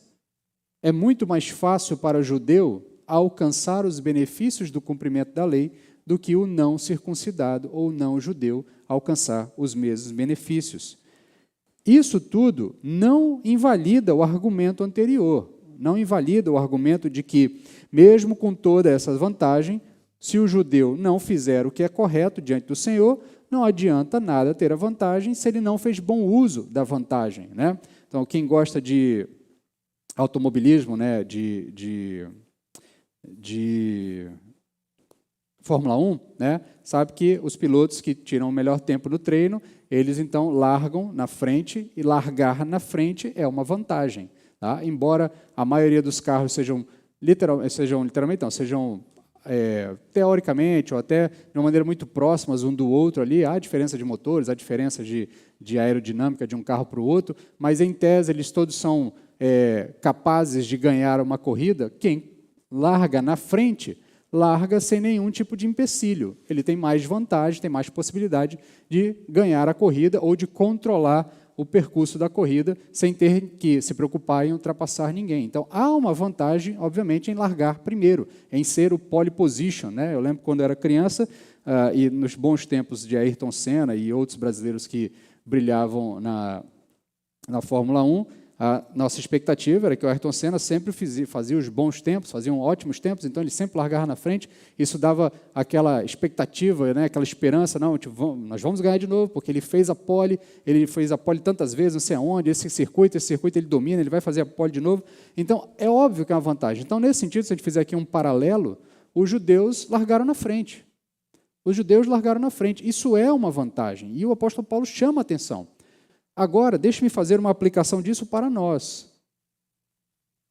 S1: É muito mais fácil para o judeu alcançar os benefícios do cumprimento da lei do que o não circuncidado ou não judeu alcançar os mesmos benefícios. Isso tudo não invalida o argumento anterior, não invalida o argumento de que, mesmo com toda essa vantagem, se o judeu não fizer o que é correto diante do Senhor, não adianta nada ter a vantagem se ele não fez bom uso da vantagem. Né? Então, quem gosta de automobilismo, né, de Fórmula 1, né, sabe que os pilotos que tiram o melhor tempo no treino, eles então largam na frente, e largar na frente é uma vantagem. Tá? Embora a maioria dos carros sejam teoricamente ou até de uma maneira muito próximas um do outro ali, há diferença de motores, há diferença de aerodinâmica de um carro para o outro, mas em tese eles todos são capazes de ganhar uma corrida, quem larga na frente, larga sem nenhum tipo de empecilho. Ele tem mais vantagem, tem mais possibilidade de ganhar a corrida ou de controlar o percurso da corrida sem ter que se preocupar em ultrapassar ninguém. Então, há uma vantagem, obviamente, em largar primeiro, em ser o pole position, né? Eu lembro quando eu era criança, e nos bons tempos de Ayrton Senna e outros brasileiros que brilhavam na Fórmula 1, a nossa expectativa era que o Ayrton Senna sempre fazia os bons tempos, fazia ótimos tempos, então ele sempre largava na frente. Isso dava aquela expectativa, né, aquela esperança, não, nós vamos ganhar de novo, porque ele fez a pole tantas vezes, não sei aonde, esse circuito ele domina, ele vai fazer a pole de novo. Então, é óbvio que é uma vantagem. Então, nesse sentido, se a gente fizer aqui um paralelo, os judeus largaram na frente. Os judeus largaram na frente. Isso é uma vantagem. E o apóstolo Paulo chama a atenção. Agora, deixe-me fazer uma aplicação disso para nós.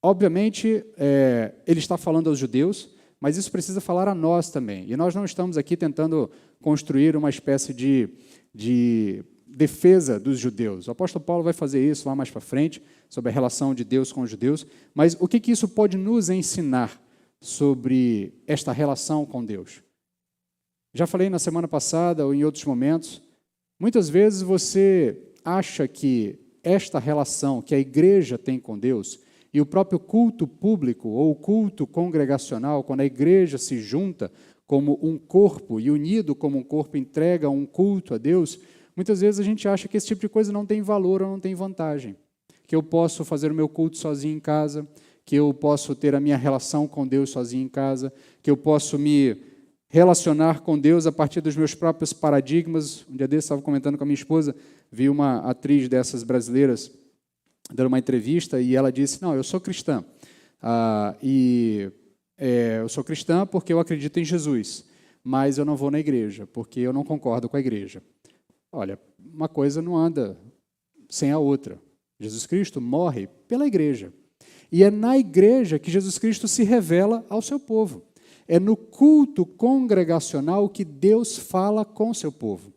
S1: Obviamente, ele está falando aos judeus, mas isso precisa falar a nós também. E nós não estamos aqui tentando construir uma espécie de defesa dos judeus. O apóstolo Paulo vai fazer isso lá mais para frente, sobre a relação de Deus com os judeus. Mas o que isso pode nos ensinar sobre esta relação com Deus? Já falei na semana passada ou em outros momentos, muitas vezes você acha que esta relação que a igreja tem com Deus e o próprio culto público ou o culto congregacional, quando a igreja se junta como um corpo e unido como um corpo entrega um culto a Deus, muitas vezes a gente acha que esse tipo de coisa não tem valor ou não tem vantagem. Que eu posso fazer o meu culto sozinho em casa, que eu posso ter a minha relação com Deus sozinho em casa, que eu posso me relacionar com Deus a partir dos meus próprios paradigmas. Um dia desse, estava comentando com a minha esposa, vi uma atriz dessas brasileiras dando uma entrevista e ela disse, não, eu sou cristã, eu sou cristã porque eu acredito em Jesus, mas eu não vou na igreja, porque eu não concordo com a igreja. Olha, uma coisa não anda sem a outra. Jesus Cristo morre pela igreja. E é na igreja que Jesus Cristo se revela ao seu povo. É no culto congregacional que Deus fala com o seu povo.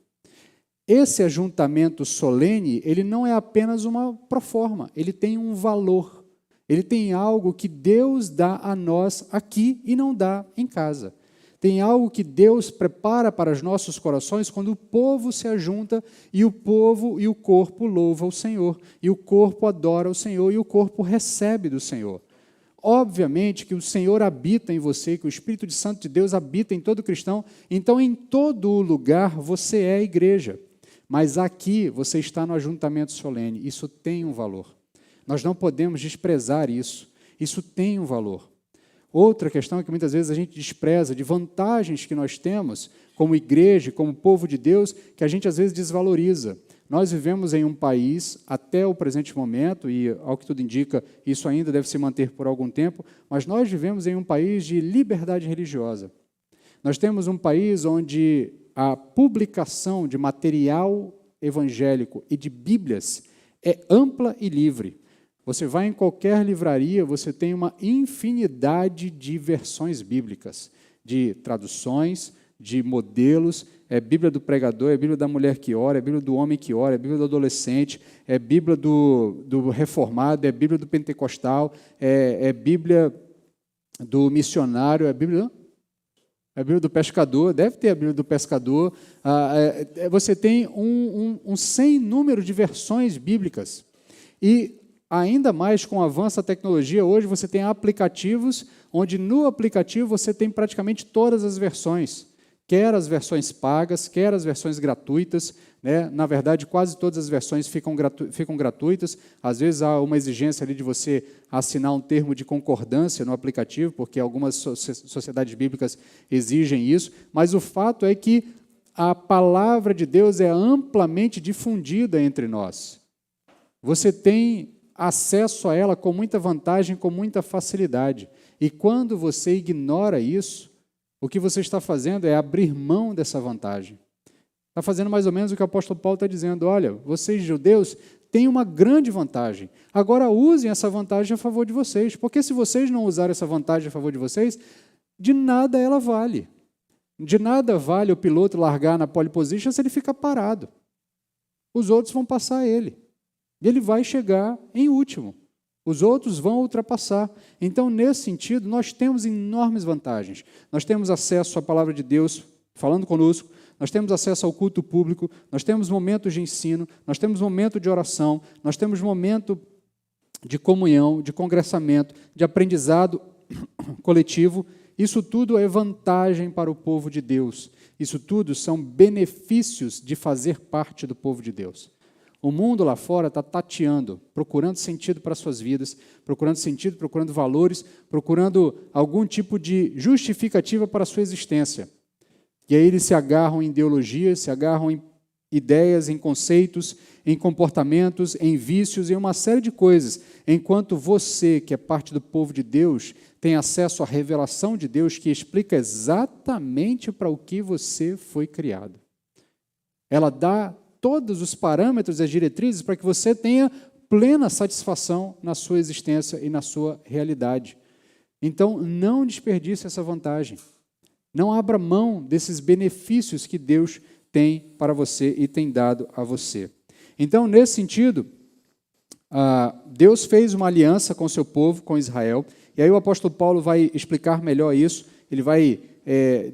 S1: Esse ajuntamento solene, ele não é apenas uma proforma, ele tem um valor. Ele tem algo que Deus dá a nós aqui e não dá em casa. Tem algo que Deus prepara para os nossos corações quando o povo se ajunta e o povo e o corpo louva o Senhor, e o corpo adora o Senhor e o corpo recebe do Senhor. Obviamente que o Senhor habita em você, que o Espírito Santo de Deus habita em todo cristão, então em todo lugar você é a igreja. Mas aqui você está no ajuntamento solene, isso tem um valor. Nós não podemos desprezar isso, isso tem um valor. Outra questão é que muitas vezes a gente despreza de vantagens que nós temos como igreja, como povo de Deus, que a gente às vezes desvaloriza. Nós vivemos em um país, até o presente momento, e ao que tudo indica, isso ainda deve se manter por algum tempo, mas nós vivemos em um país de liberdade religiosa. Nós temos um país onde a publicação de material evangélico e de Bíblias é ampla e livre. Você vai em qualquer livraria, você tem uma infinidade de versões bíblicas, de traduções, de modelos, é Bíblia do pregador, é Bíblia da mulher que ora, é Bíblia do homem que ora, é Bíblia do adolescente, é Bíblia do reformado, é Bíblia do pentecostal, é Bíblia do missionário, é Bíblia do pescador, deve ter a Bíblia do pescador. Você tem um sem número de versões bíblicas. E ainda mais com o avanço da tecnologia, hoje você tem aplicativos, onde no aplicativo você tem praticamente todas as versões, quer as versões pagas, quer as versões gratuitas, né? Na verdade, quase todas as versões ficam gratuitas, às vezes há uma exigência ali de você assinar um termo de concordância no aplicativo, porque algumas sociedades bíblicas exigem isso, mas o fato é que a palavra de Deus é amplamente difundida entre nós. Você tem acesso a ela com muita vantagem, com muita facilidade. E quando você ignora isso, o que você está fazendo é abrir mão dessa vantagem. Está fazendo mais ou menos o que o apóstolo Paulo está dizendo. Olha, vocês judeus têm uma grande vantagem. Agora usem essa vantagem a favor de vocês. Porque se vocês não usarem essa vantagem a favor de vocês, de nada ela vale. De nada vale o piloto largar na pole position se ele ficar parado. Os outros vão passar ele. E ele vai chegar em último. Os outros vão ultrapassar. Então, nesse sentido, nós temos enormes vantagens. Nós temos acesso à palavra de Deus falando conosco, nós temos acesso ao culto público, nós temos momentos de ensino, nós temos momento de oração, nós temos momento de comunhão, de congressamento, de aprendizado coletivo. Isso tudo é vantagem para o povo de Deus. Isso tudo são benefícios de fazer parte do povo de Deus. O mundo lá fora está tateando, procurando sentido para suas vidas, procurando sentido, procurando valores, procurando algum tipo de justificativa para a sua existência. E aí eles se agarram em ideologias, se agarram em ideias, em conceitos, em comportamentos, em vícios, em uma série de coisas. Enquanto você, que é parte do povo de Deus, tem acesso à revelação de Deus que explica exatamente para o que você foi criado. Ela dá todos os parâmetros e as diretrizes para que você tenha plena satisfação na sua existência e na sua realidade. Então, não desperdice essa vantagem. Não abra mão desses benefícios que Deus tem para você e tem dado a você. Então, nesse sentido, Deus fez uma aliança com o seu povo, com Israel, e aí o apóstolo Paulo vai explicar melhor isso, ele vai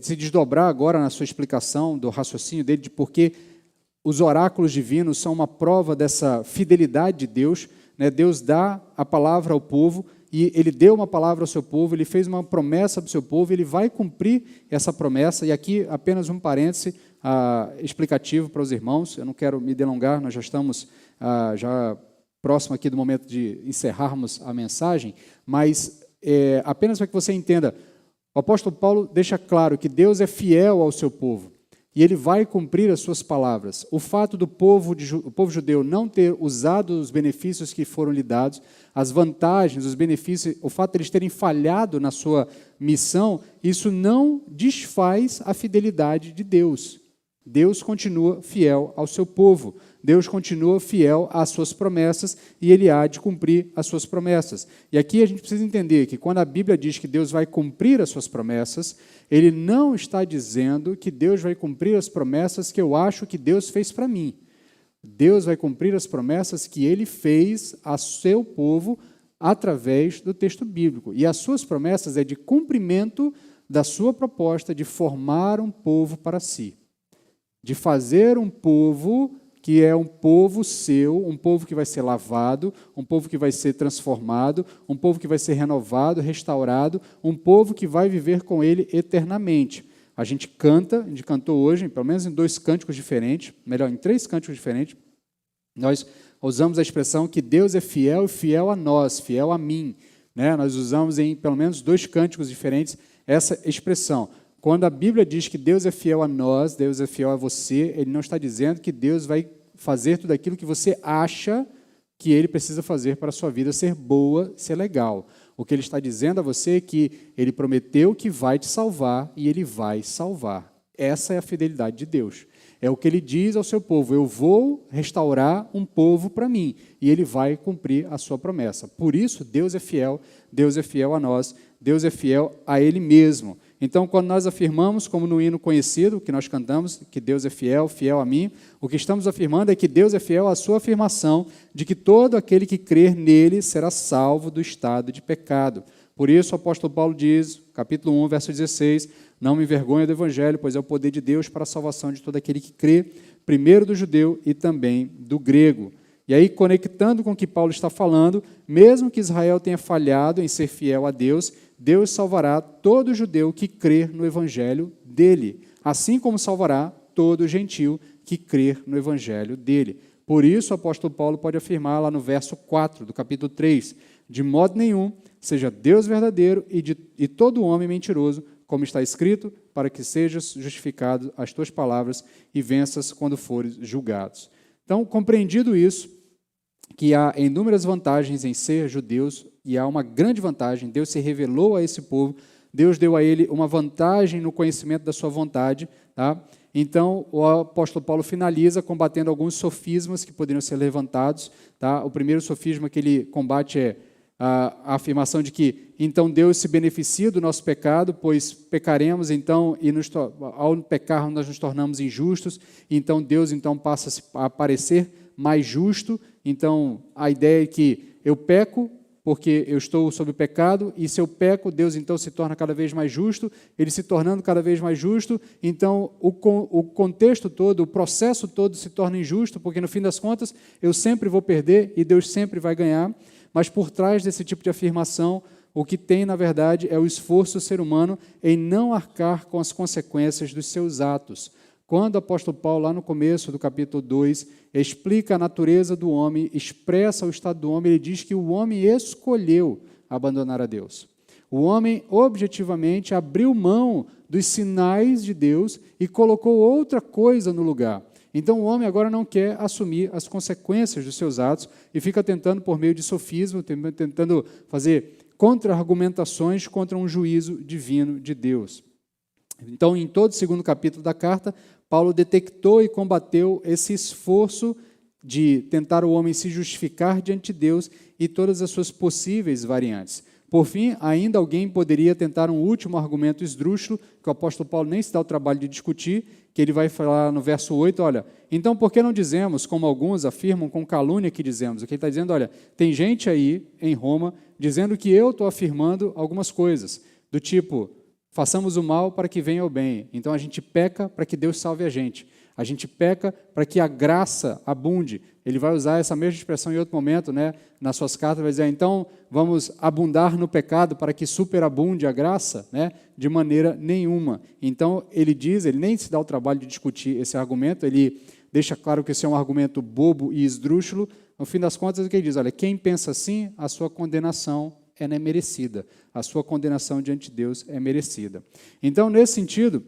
S1: se desdobrar agora na sua explicação do raciocínio dele, de por que os oráculos divinos são uma prova dessa fidelidade de Deus, né? Deus dá a palavra ao povo, e ele deu uma palavra ao seu povo, ele fez uma promessa para o seu povo, ele vai cumprir essa promessa, e aqui apenas um parêntese explicativo para os irmãos, eu não quero me delongar, nós já estamos já próximo aqui do momento de encerrarmos a mensagem, mas apenas para que você entenda, o apóstolo Paulo deixa claro que Deus é fiel ao seu povo, e ele vai cumprir as suas palavras. O fato do povo judeu não ter usado os benefícios que foram lhe dados, as vantagens, os benefícios, o fato de eles terem falhado na sua missão, isso não desfaz a fidelidade de Deus. Deus continua fiel ao seu povo, Deus continua fiel às suas promessas e Ele há de cumprir as suas promessas. E aqui a gente precisa entender que quando a Bíblia diz que Deus vai cumprir as suas promessas, Ele não está dizendo que Deus vai cumprir as promessas que eu acho que Deus fez para mim. Deus vai cumprir as promessas que Ele fez a seu povo através do texto bíblico. E as suas promessas é de cumprimento da sua proposta de formar um povo para si. De fazer um povo que é um povo seu, um povo que vai ser lavado, um povo que vai ser transformado, um povo que vai ser renovado, restaurado, um povo que vai viver com Ele eternamente. A gente cantou hoje, pelo menos em 2 cânticos diferentes, melhor, em 3 cânticos diferentes, nós usamos a expressão que Deus é fiel e fiel a nós, fiel a mim. Né? Nós usamos em pelo menos 2 cânticos diferentes essa expressão. Quando a Bíblia diz que Deus é fiel a nós, Deus é fiel a você, Ele não está dizendo que Deus vai fazer tudo aquilo que você acha que Ele precisa fazer para a sua vida ser boa, ser legal. O que Ele está dizendo a você é que Ele prometeu que vai te salvar e Ele vai salvar. Essa é a fidelidade de Deus. É o que Ele diz ao seu povo, eu vou restaurar um povo para mim, e Ele vai cumprir a sua promessa. Por isso, Deus é fiel a nós, Deus é fiel a Ele mesmo. Então, quando nós afirmamos, como no hino conhecido, que nós cantamos, que Deus é fiel, fiel a mim, o que estamos afirmando é que Deus é fiel à sua afirmação de que todo aquele que crer nele será salvo do estado de pecado. Por isso, o apóstolo Paulo diz, capítulo 1, verso 16, não me envergonho do evangelho, pois é o poder de Deus para a salvação de todo aquele que crê, primeiro do judeu e também do grego. E aí, conectando com o que Paulo está falando, mesmo que Israel tenha falhado em ser fiel a Deus, Deus salvará todo judeu que crer no evangelho dele, assim como salvará todo gentil que crer no evangelho dele. Por isso, o apóstolo Paulo pode afirmar lá no verso 4 do capítulo 3, de modo nenhum, seja Deus verdadeiro e todo homem mentiroso, como está escrito, para que sejas justificado as tuas palavras e venças quando fores julgados. Então, compreendido isso, que há inúmeras vantagens em ser judeus, e há uma grande vantagem, Deus se revelou a esse povo, Deus deu a ele uma vantagem no conhecimento da sua vontade, tá? Então, o apóstolo Paulo finaliza combatendo alguns sofismas que poderiam ser levantados, tá? O primeiro sofisma que ele combate é a afirmação de que, então, Deus se beneficia do nosso pecado, pois pecaremos, então, e ao pecar nós nos tornamos injustos, então Deus então passa a parecer mais justo. Então, a ideia é que eu peco, porque eu estou sob o pecado, e se eu peco, Deus então se torna cada vez mais justo, ele se tornando cada vez mais justo, então o contexto todo, o processo todo se torna injusto, porque no fim das contas eu sempre vou perder e Deus sempre vai ganhar, mas por trás desse tipo de afirmação, o que tem, na verdade, é o esforço do ser humano em não arcar com as consequências dos seus atos. Quando o apóstolo Paulo, lá no começo do capítulo 2, explica a natureza do homem, expressa o estado do homem, ele diz que o homem escolheu abandonar a Deus. O homem, objetivamente, abriu mão dos sinais de Deus e colocou outra coisa no lugar. Então, o homem agora não quer assumir as consequências dos seus atos e fica tentando, por meio de sofismo, tentando fazer contra-argumentações contra um juízo divino de Deus. Então, em todo o segundo capítulo da carta, Paulo detectou e combateu esse esforço de tentar o homem se justificar diante de Deus e todas as suas possíveis variantes. Por fim, ainda alguém poderia tentar um último argumento esdrúxulo, que o apóstolo Paulo nem se dá o trabalho de discutir, que ele vai falar no verso 8, olha, então por que não dizemos, como alguns afirmam, com calúnia que dizemos? O que ele está dizendo, olha, tem gente aí em Roma dizendo que eu estou afirmando algumas coisas, do tipo, façamos o mal para que venha o bem. Então a gente peca para que Deus salve a gente peca para que a graça abunde. Ele vai usar essa mesma expressão em outro momento, né? Nas suas cartas, vai dizer, então vamos abundar no pecado para que superabunde a graça, né? De maneira nenhuma. Então ele diz, ele nem se dá o trabalho de discutir esse argumento, ele deixa claro que esse é um argumento bobo e esdrúxulo. No fim das contas, o que ele diz? Olha, quem pensa assim, a sua condenação é merecida. A sua condenação diante de Deus é merecida. Então, nesse sentido,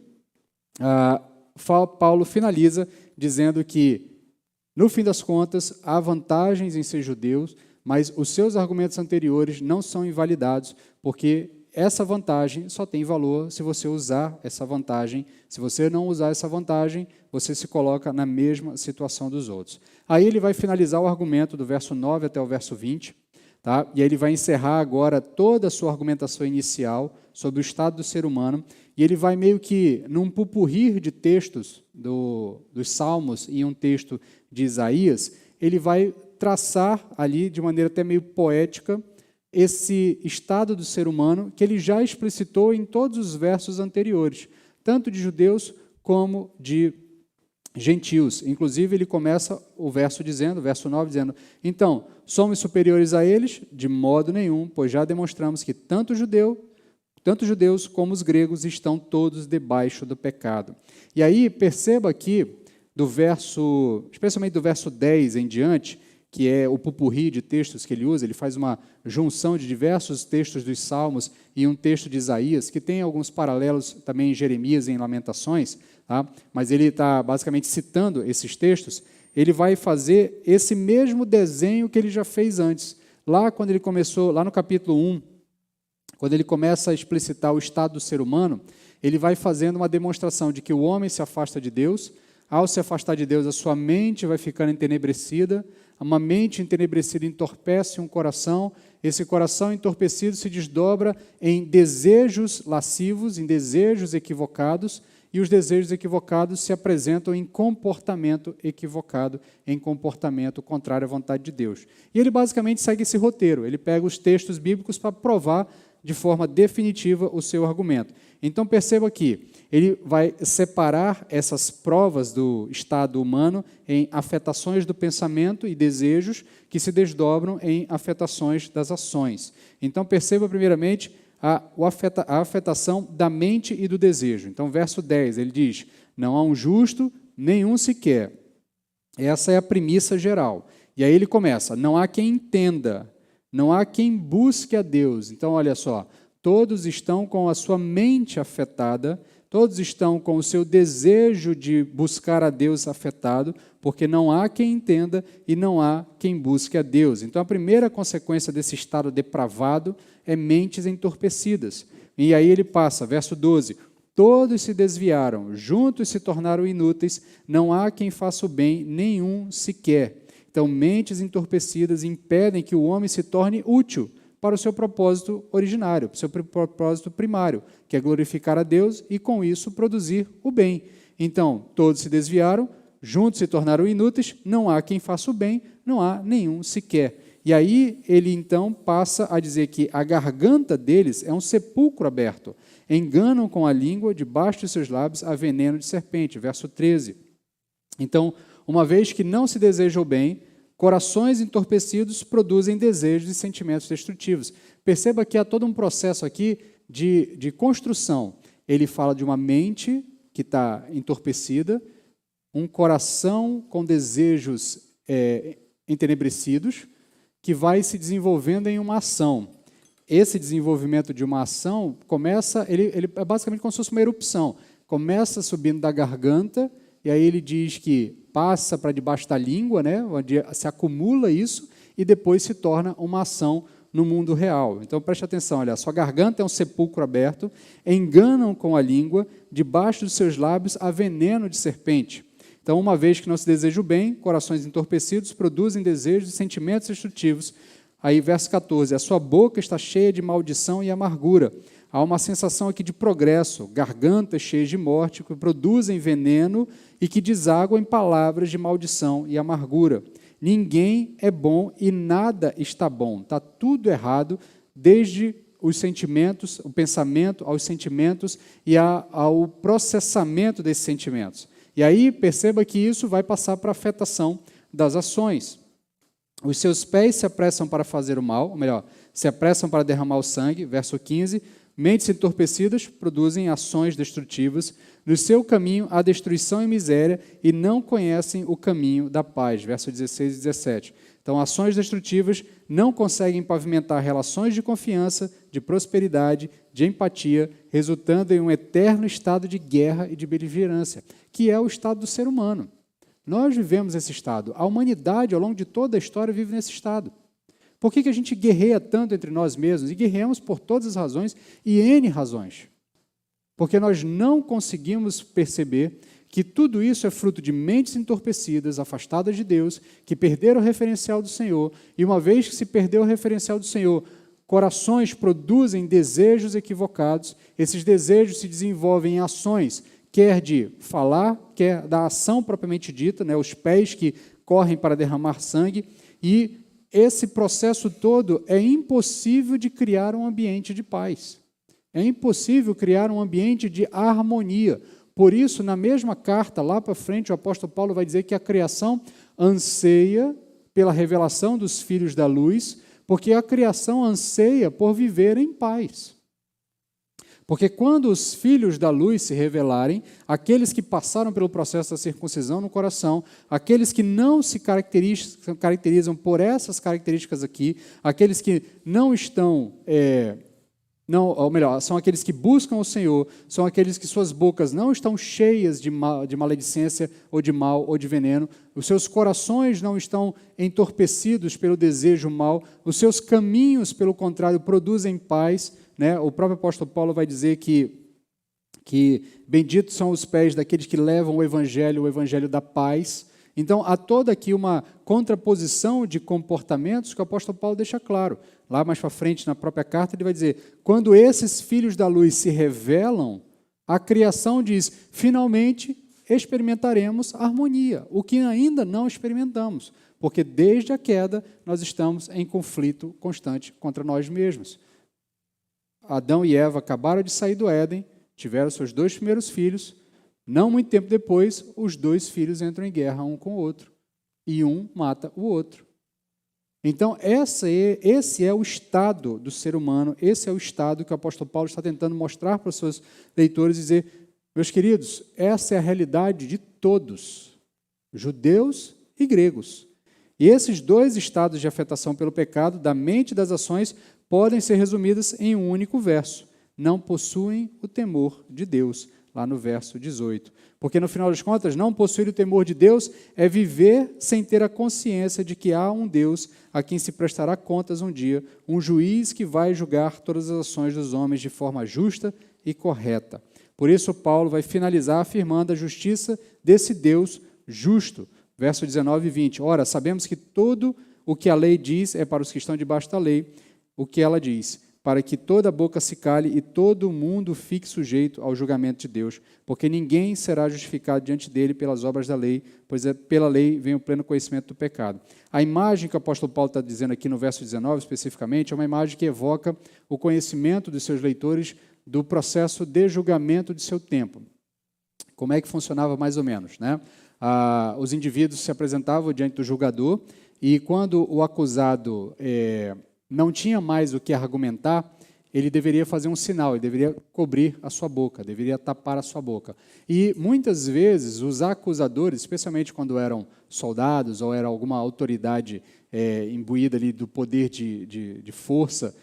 S1: Paulo finaliza dizendo que, no fim das contas, há vantagens em ser judeus, mas os seus argumentos anteriores não são invalidados, porque essa vantagem só tem valor se você usar essa vantagem. Se você não usar essa vantagem, você se coloca na mesma situação dos outros. Aí ele vai finalizar o argumento do verso 9 até o verso 20, tá? E aí ele vai encerrar agora toda a sua argumentação inicial sobre o estado do ser humano, e ele vai meio que, num pupurri de textos dos Salmos e um texto de Isaías, ele vai traçar ali, de maneira até meio poética, esse estado do ser humano que ele já explicitou em todos os versos anteriores, tanto de judeus como de gentios. Inclusive, ele começa o verso 9, dizendo, então, somos superiores a eles? De modo nenhum, pois já demonstramos que tanto judeus como os gregos estão todos debaixo do pecado. E aí, perceba aqui, especialmente do verso 10 em diante, que é o pupurri de textos que ele usa, ele faz uma junção de diversos textos dos Salmos e um texto de Isaías, que tem alguns paralelos também em Jeremias e em Lamentações, tá? Mas ele está basicamente citando esses textos, ele vai fazer esse mesmo desenho que ele já fez antes. Lá quando ele começou, lá no capítulo 1, quando ele começa a explicitar o estado do ser humano, ele vai fazendo uma demonstração de que o homem se afasta de Deus. Ao se afastar de Deus, a sua mente vai ficando entenebrecida, uma mente entenebrecida entorpece um coração, esse coração entorpecido se desdobra em desejos lascivos, em desejos equivocados, e os desejos equivocados se apresentam em comportamento equivocado, em comportamento contrário à vontade de Deus. E ele basicamente segue esse roteiro, ele pega os textos bíblicos para provar de forma definitiva o seu argumento. Então perceba que ele vai separar essas provas do estado humano em afetações do pensamento e desejos que se desdobram em afetações das ações. Então perceba primeiramente a afetação da mente e do desejo. Então verso 10, ele diz, não há um justo, nenhum sequer. Essa é a premissa geral. E aí ele começa, não há quem entenda, não há quem busque a Deus. Então, olha só, todos estão com a sua mente afetada, todos estão com o seu desejo de buscar a Deus afetado, porque não há quem entenda e não há quem busque a Deus. Então, a primeira consequência desse estado depravado é mentes entorpecidas. E aí ele passa, verso 12, todos se desviaram, juntos se tornaram inúteis, não há quem faça o bem, nenhum sequer. Então, mentes entorpecidas impedem que o homem se torne útil para o seu propósito originário, para o seu propósito primário, que é glorificar a Deus e, com isso, produzir o bem. Então, todos se desviaram, juntos se tornaram inúteis, não há quem faça o bem, não há nenhum sequer. E aí ele então passa a dizer que a garganta deles é um sepulcro aberto. Enganam com a língua, debaixo de seus lábios há veneno de serpente. Verso 13. Então, uma vez que não se deseja o bem, corações entorpecidos produzem desejos e sentimentos destrutivos. Perceba que há todo um processo aqui de construção. Ele fala de uma mente que está entorpecida, um coração com desejos entenebrecidos, que vai se desenvolvendo em uma ação. Esse desenvolvimento de uma ação começa, ele é basicamente como se fosse uma erupção. Começa subindo da garganta, e aí ele diz que passa para debaixo da língua, né, onde se acumula isso, e depois se torna uma ação no mundo real. Então, preste atenção, olha, sua garganta é um sepulcro aberto, enganam com a língua, debaixo dos seus lábios há veneno de serpente. Então, uma vez que não se deseja o bem, corações entorpecidos produzem desejos e sentimentos destrutivos. Aí, verso 14, a sua boca está cheia de maldição e amargura. Há uma sensação aqui de progresso, gargantas cheias de morte, que produzem veneno e que desaguam em palavras de maldição e amargura. Ninguém é bom e nada está bom. Está tudo errado, desde os sentimentos, o pensamento, aos sentimentos e ao processamento desses sentimentos. E aí, perceba que isso vai passar para a afetação das ações. Os seus pés se apressam para fazer o mal, ou melhor, se apressam para derramar o sangue, verso 15, mentes entorpecidas produzem ações destrutivas, no seu caminho há destruição e miséria, e não conhecem o caminho da paz, verso 16 e 17. Então, ações destrutivas não conseguem pavimentar relações de confiança, de prosperidade, de empatia, resultando em um eterno estado de guerra e de beligerância, que é o estado do ser humano. Nós vivemos esse estado. A humanidade, ao longo de toda a história, vive nesse estado. Por que a gente guerreia tanto entre nós mesmos? E guerreamos por todas as razões e N razões. Porque nós não conseguimos perceber que tudo isso é fruto de mentes entorpecidas, afastadas de Deus, que perderam o referencial do Senhor, e uma vez que se perdeu o referencial do Senhor, corações produzem desejos equivocados, esses desejos se desenvolvem em ações, quer de falar, quer da ação propriamente dita, né, os pés que correm para derramar sangue, e esse processo todo é impossível de criar um ambiente de paz. É impossível criar um ambiente de harmonia. Por isso, na mesma carta, lá para frente, o apóstolo Paulo vai dizer que a criação anseia pela revelação dos filhos da luz, porque a criação anseia por viver em paz. Porque quando os filhos da luz se revelarem, aqueles que passaram pelo processo da circuncisão no coração, aqueles que não se caracterizam por essas características aqui, aqueles que não estão... ou melhor, são aqueles que buscam o Senhor, são aqueles que suas bocas não estão cheias de maledicência, ou de mal, ou de veneno, os seus corações não estão entorpecidos pelo desejo mal, os seus caminhos, pelo contrário, produzem paz, né? O próprio apóstolo Paulo vai dizer que benditos são os pés daqueles que levam o evangelho da paz. Então, há toda aqui uma contraposição de comportamentos que o apóstolo Paulo deixa claro. Lá mais para frente, na própria carta, ele vai dizer, quando esses filhos da luz se revelam, a criação diz, finalmente experimentaremos harmonia, o que ainda não experimentamos, porque desde a queda nós estamos em conflito constante contra nós mesmos. Adão e Eva acabaram de sair do Éden, tiveram seus 2 primeiros filhos, não muito tempo depois, os 2 filhos entram em guerra um com o outro, e um mata o outro. Então, esse é o estado do ser humano, esse é o estado que o apóstolo Paulo está tentando mostrar para os seus leitores e dizer, meus queridos, essa é a realidade de todos, judeus e gregos. E esses 2 estados de afetação pelo pecado, da mente e das ações, podem ser resumidas em um único verso. Não possuem o temor de Deus, lá no verso 18. Porque, no final das contas, não possuir o temor de Deus é viver sem ter a consciência de que há um Deus a quem se prestará contas um dia, um juiz que vai julgar todas as ações dos homens de forma justa e correta. Por isso, Paulo vai finalizar afirmando a justiça desse Deus justo. Verso 19 e 20. Ora, sabemos que tudo o que a lei diz é para os que estão debaixo da lei, o que ela diz. para que toda boca se cale e todo mundo fique sujeito ao julgamento de Deus, porque ninguém será justificado diante dele pelas obras da lei, pois pela lei vem o pleno conhecimento do pecado. A imagem que o apóstolo Paulo está dizendo aqui no verso 19, especificamente, é uma imagem que evoca o conhecimento dos seus leitores do processo de julgamento de seu tempo. Como é que funcionava mais ou menos, né? Os indivíduos se apresentavam diante do julgador e quando o acusado não tinha mais o que argumentar, ele deveria fazer um sinal, ele deveria cobrir a sua boca, deveria tapar a sua boca. E muitas vezes os acusadores, especialmente quando eram soldados ou era alguma autoridade imbuída ali do poder de força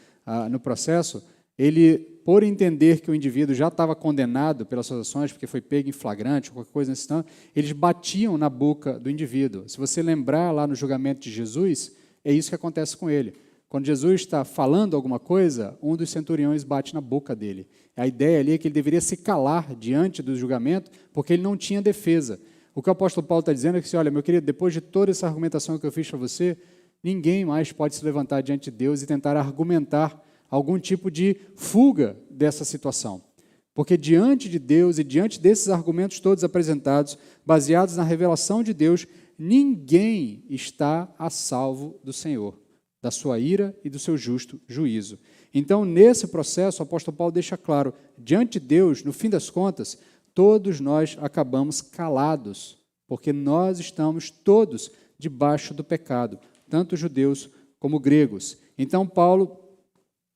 S1: no processo, ele, por entender que o indivíduo já estava condenado pelas suas ações, porque foi pego em flagrante, ou qualquer coisa nesse tanto, eles batiam na boca do indivíduo. Se você lembrar lá no julgamento de Jesus, é isso que acontece com ele. Quando Jesus está falando alguma coisa, um dos centuriões bate na boca dele. A ideia ali é que ele deveria se calar diante do julgamento, porque ele não tinha defesa. O que o apóstolo Paulo está dizendo é que, olha, meu querido, depois de toda essa argumentação que eu fiz para você, ninguém mais pode se levantar diante de Deus e tentar argumentar algum tipo de fuga dessa situação. Porque diante de Deus e diante desses argumentos todos apresentados, baseados na revelação de Deus, ninguém está a salvo do Senhor, da sua ira e do seu justo juízo. Então, nesse processo, o apóstolo Paulo deixa claro, diante de Deus, no fim das contas, todos nós acabamos calados, porque nós estamos todos debaixo do pecado, tanto judeus como gregos. Então, Paulo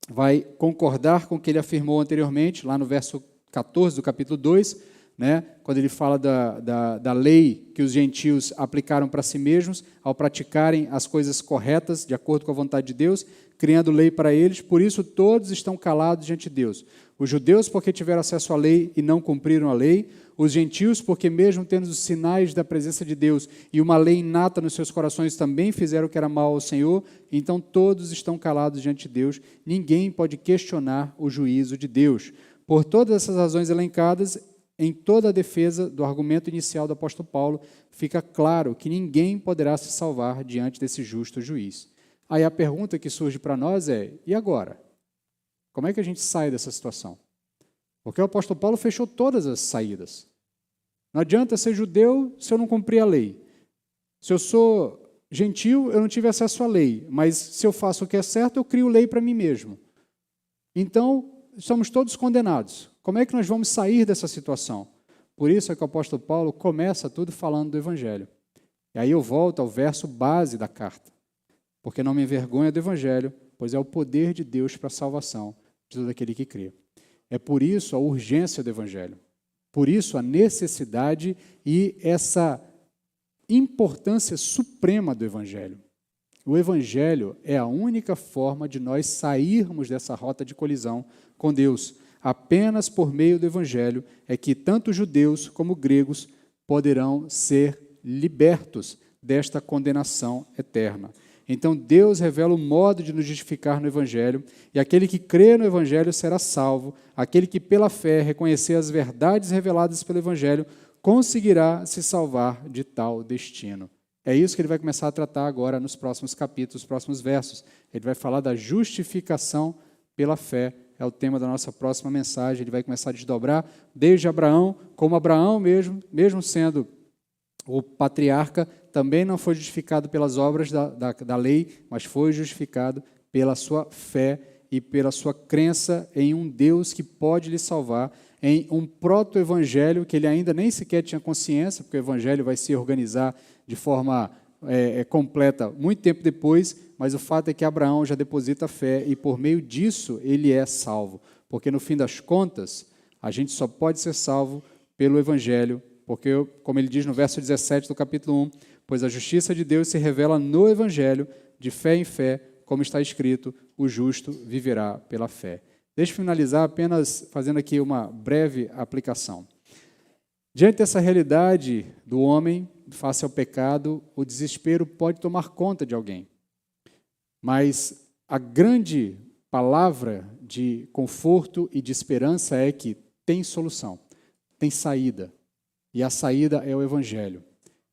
S1: vai concordar com o que ele afirmou anteriormente, lá no verso 14 do capítulo 2, né, quando ele fala da lei que os gentios aplicaram para si mesmos, ao praticarem as coisas corretas, de acordo com a vontade de Deus, criando lei para eles, por isso todos estão calados diante de Deus. Os judeus, porque tiveram acesso à lei e não cumpriram a lei, os gentios, porque mesmo tendo os sinais da presença de Deus e uma lei inata nos seus corações, também fizeram o que era mal ao Senhor, então todos estão calados diante de Deus, ninguém pode questionar o juízo de Deus. Por todas essas razões elencadas, em toda a defesa do argumento inicial do apóstolo Paulo, fica claro que ninguém poderá se salvar diante desse justo juiz. Aí a pergunta que surge para nós é, e agora? Como é que a gente sai dessa situação? Porque o apóstolo Paulo fechou todas as saídas. Não adianta ser judeu se eu não cumprir a lei. Se eu sou gentil, eu não tive acesso à lei, mas se eu faço o que é certo, eu crio lei para mim mesmo. Então, somos todos condenados. Como é que nós vamos sair dessa situação? Por isso é que o apóstolo Paulo começa tudo falando do Evangelho. E aí eu volto ao verso base da carta. Porque não me envergonho do Evangelho, pois é o poder de Deus para a salvação de todo aquele que crê. É por isso a urgência do Evangelho. Por isso a necessidade e essa importância suprema do Evangelho. O Evangelho é a única forma de nós sairmos dessa rota de colisão com Deus. Apenas por meio do Evangelho é que tanto judeus como gregos poderão ser libertos desta condenação eterna. Então, Deus revela o modo de nos justificar no Evangelho, e aquele que crê no Evangelho será salvo, aquele que pela fé reconhecer as verdades reveladas pelo Evangelho, conseguirá se salvar de tal destino. É isso que ele vai começar a tratar agora nos próximos capítulos, nos próximos versos. Ele vai falar da justificação pela fé, é o tema da nossa próxima mensagem. Ele vai começar a desdobrar desde Abraão, como Abraão mesmo sendo o patriarca, também não foi justificado pelas obras da lei, mas foi justificado pela sua fé e pela sua crença em um Deus que pode lhe salvar, em um proto-evangelho que ele ainda nem sequer tinha consciência, porque o evangelho vai se organizar de forma completa muito tempo depois, mas o fato é que Abraão já deposita fé e por meio disso ele é salvo, porque no fim das contas a gente só pode ser salvo pelo evangelho, porque, como ele diz no verso 17 do capítulo 1, pois a justiça de Deus se revela no evangelho, de fé em fé, como está escrito, o justo viverá pela fé. Deixa eu finalizar apenas fazendo aqui uma breve aplicação. Diante dessa realidade do homem, face ao pecado, o desespero pode tomar conta de alguém. Mas a grande palavra de conforto e de esperança é que tem solução, tem saída. E a saída é o Evangelho.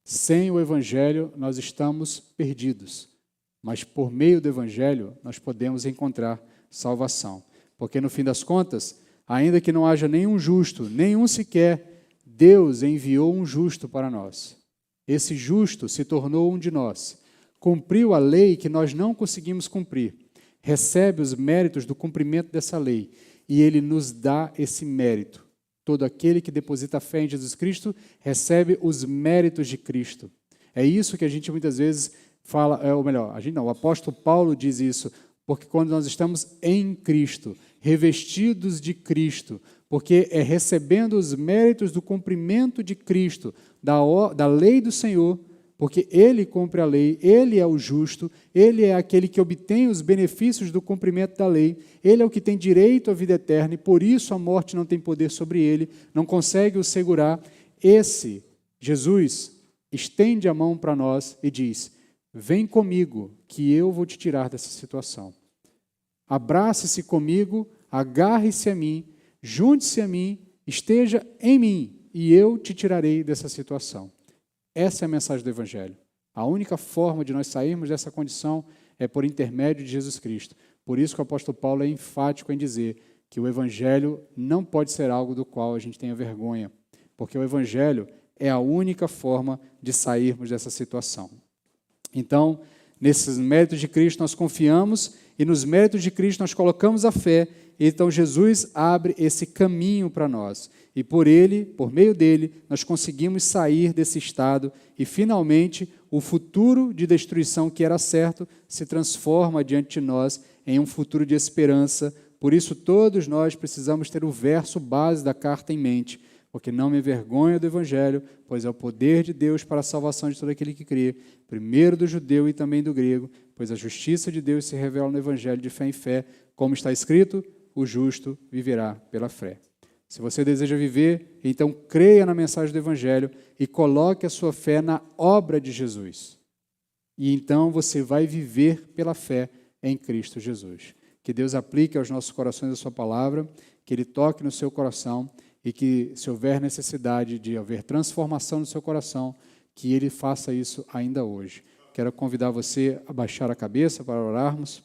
S1: Sem o Evangelho, nós estamos perdidos. Mas por meio do Evangelho, nós podemos encontrar salvação. Porque, no fim das contas, ainda que não haja nenhum justo, nenhum sequer, Deus enviou um justo para nós. Esse justo se tornou um de nós. Cumpriu a lei que nós não conseguimos cumprir. Recebe os méritos do cumprimento dessa lei. E ele nos dá esse mérito. Todo aquele que deposita fé em Jesus Cristo recebe os méritos de Cristo. É isso que a gente muitas vezes fala, ou melhor, o apóstolo Paulo diz isso, porque quando nós estamos em Cristo, revestidos de Cristo, porque é recebendo os méritos do cumprimento de Cristo, da lei do Senhor, porque Ele cumpre a lei, Ele é o justo, Ele é aquele que obtém os benefícios do cumprimento da lei, Ele é o que tem direito à vida eterna e por isso a morte não tem poder sobre Ele, não consegue o segurar. Esse, Jesus, estende a mão para nós e diz, vem comigo que eu vou te tirar dessa situação. Abrace-se comigo, agarre-se a mim, junte-se a mim, esteja em mim e eu te tirarei dessa situação. Essa é a mensagem do Evangelho. A única forma de nós sairmos dessa condição é por intermédio de Jesus Cristo. Por isso que o apóstolo Paulo é enfático em dizer que o Evangelho não pode ser algo do qual a gente tenha vergonha, porque o Evangelho é a única forma de sairmos dessa situação. Então, nesses méritos de Cristo nós confiamos e nos méritos de Cristo nós colocamos a fé. Então Jesus abre esse caminho para nós e por ele, por meio dele, nós conseguimos sair desse estado e finalmente o futuro de destruição que era certo se transforma diante de nós em um futuro de esperança. Por isso todos nós precisamos ter o verso base da carta em mente, porque não me envergonho do Evangelho, pois é o poder de Deus para a salvação de todo aquele que crê, primeiro do judeu e também do grego, pois a justiça de Deus se revela no Evangelho de fé em fé, como está escrito, o justo viverá pela fé. Se você deseja viver, então creia na mensagem do Evangelho e coloque a sua fé na obra de Jesus. E então você vai viver pela fé em Cristo Jesus. Que Deus aplique aos nossos corações a sua palavra, que Ele toque no seu coração e que, se houver necessidade de haver transformação no seu coração, que Ele faça isso ainda hoje. Quero convidar você a baixar a cabeça para orarmos.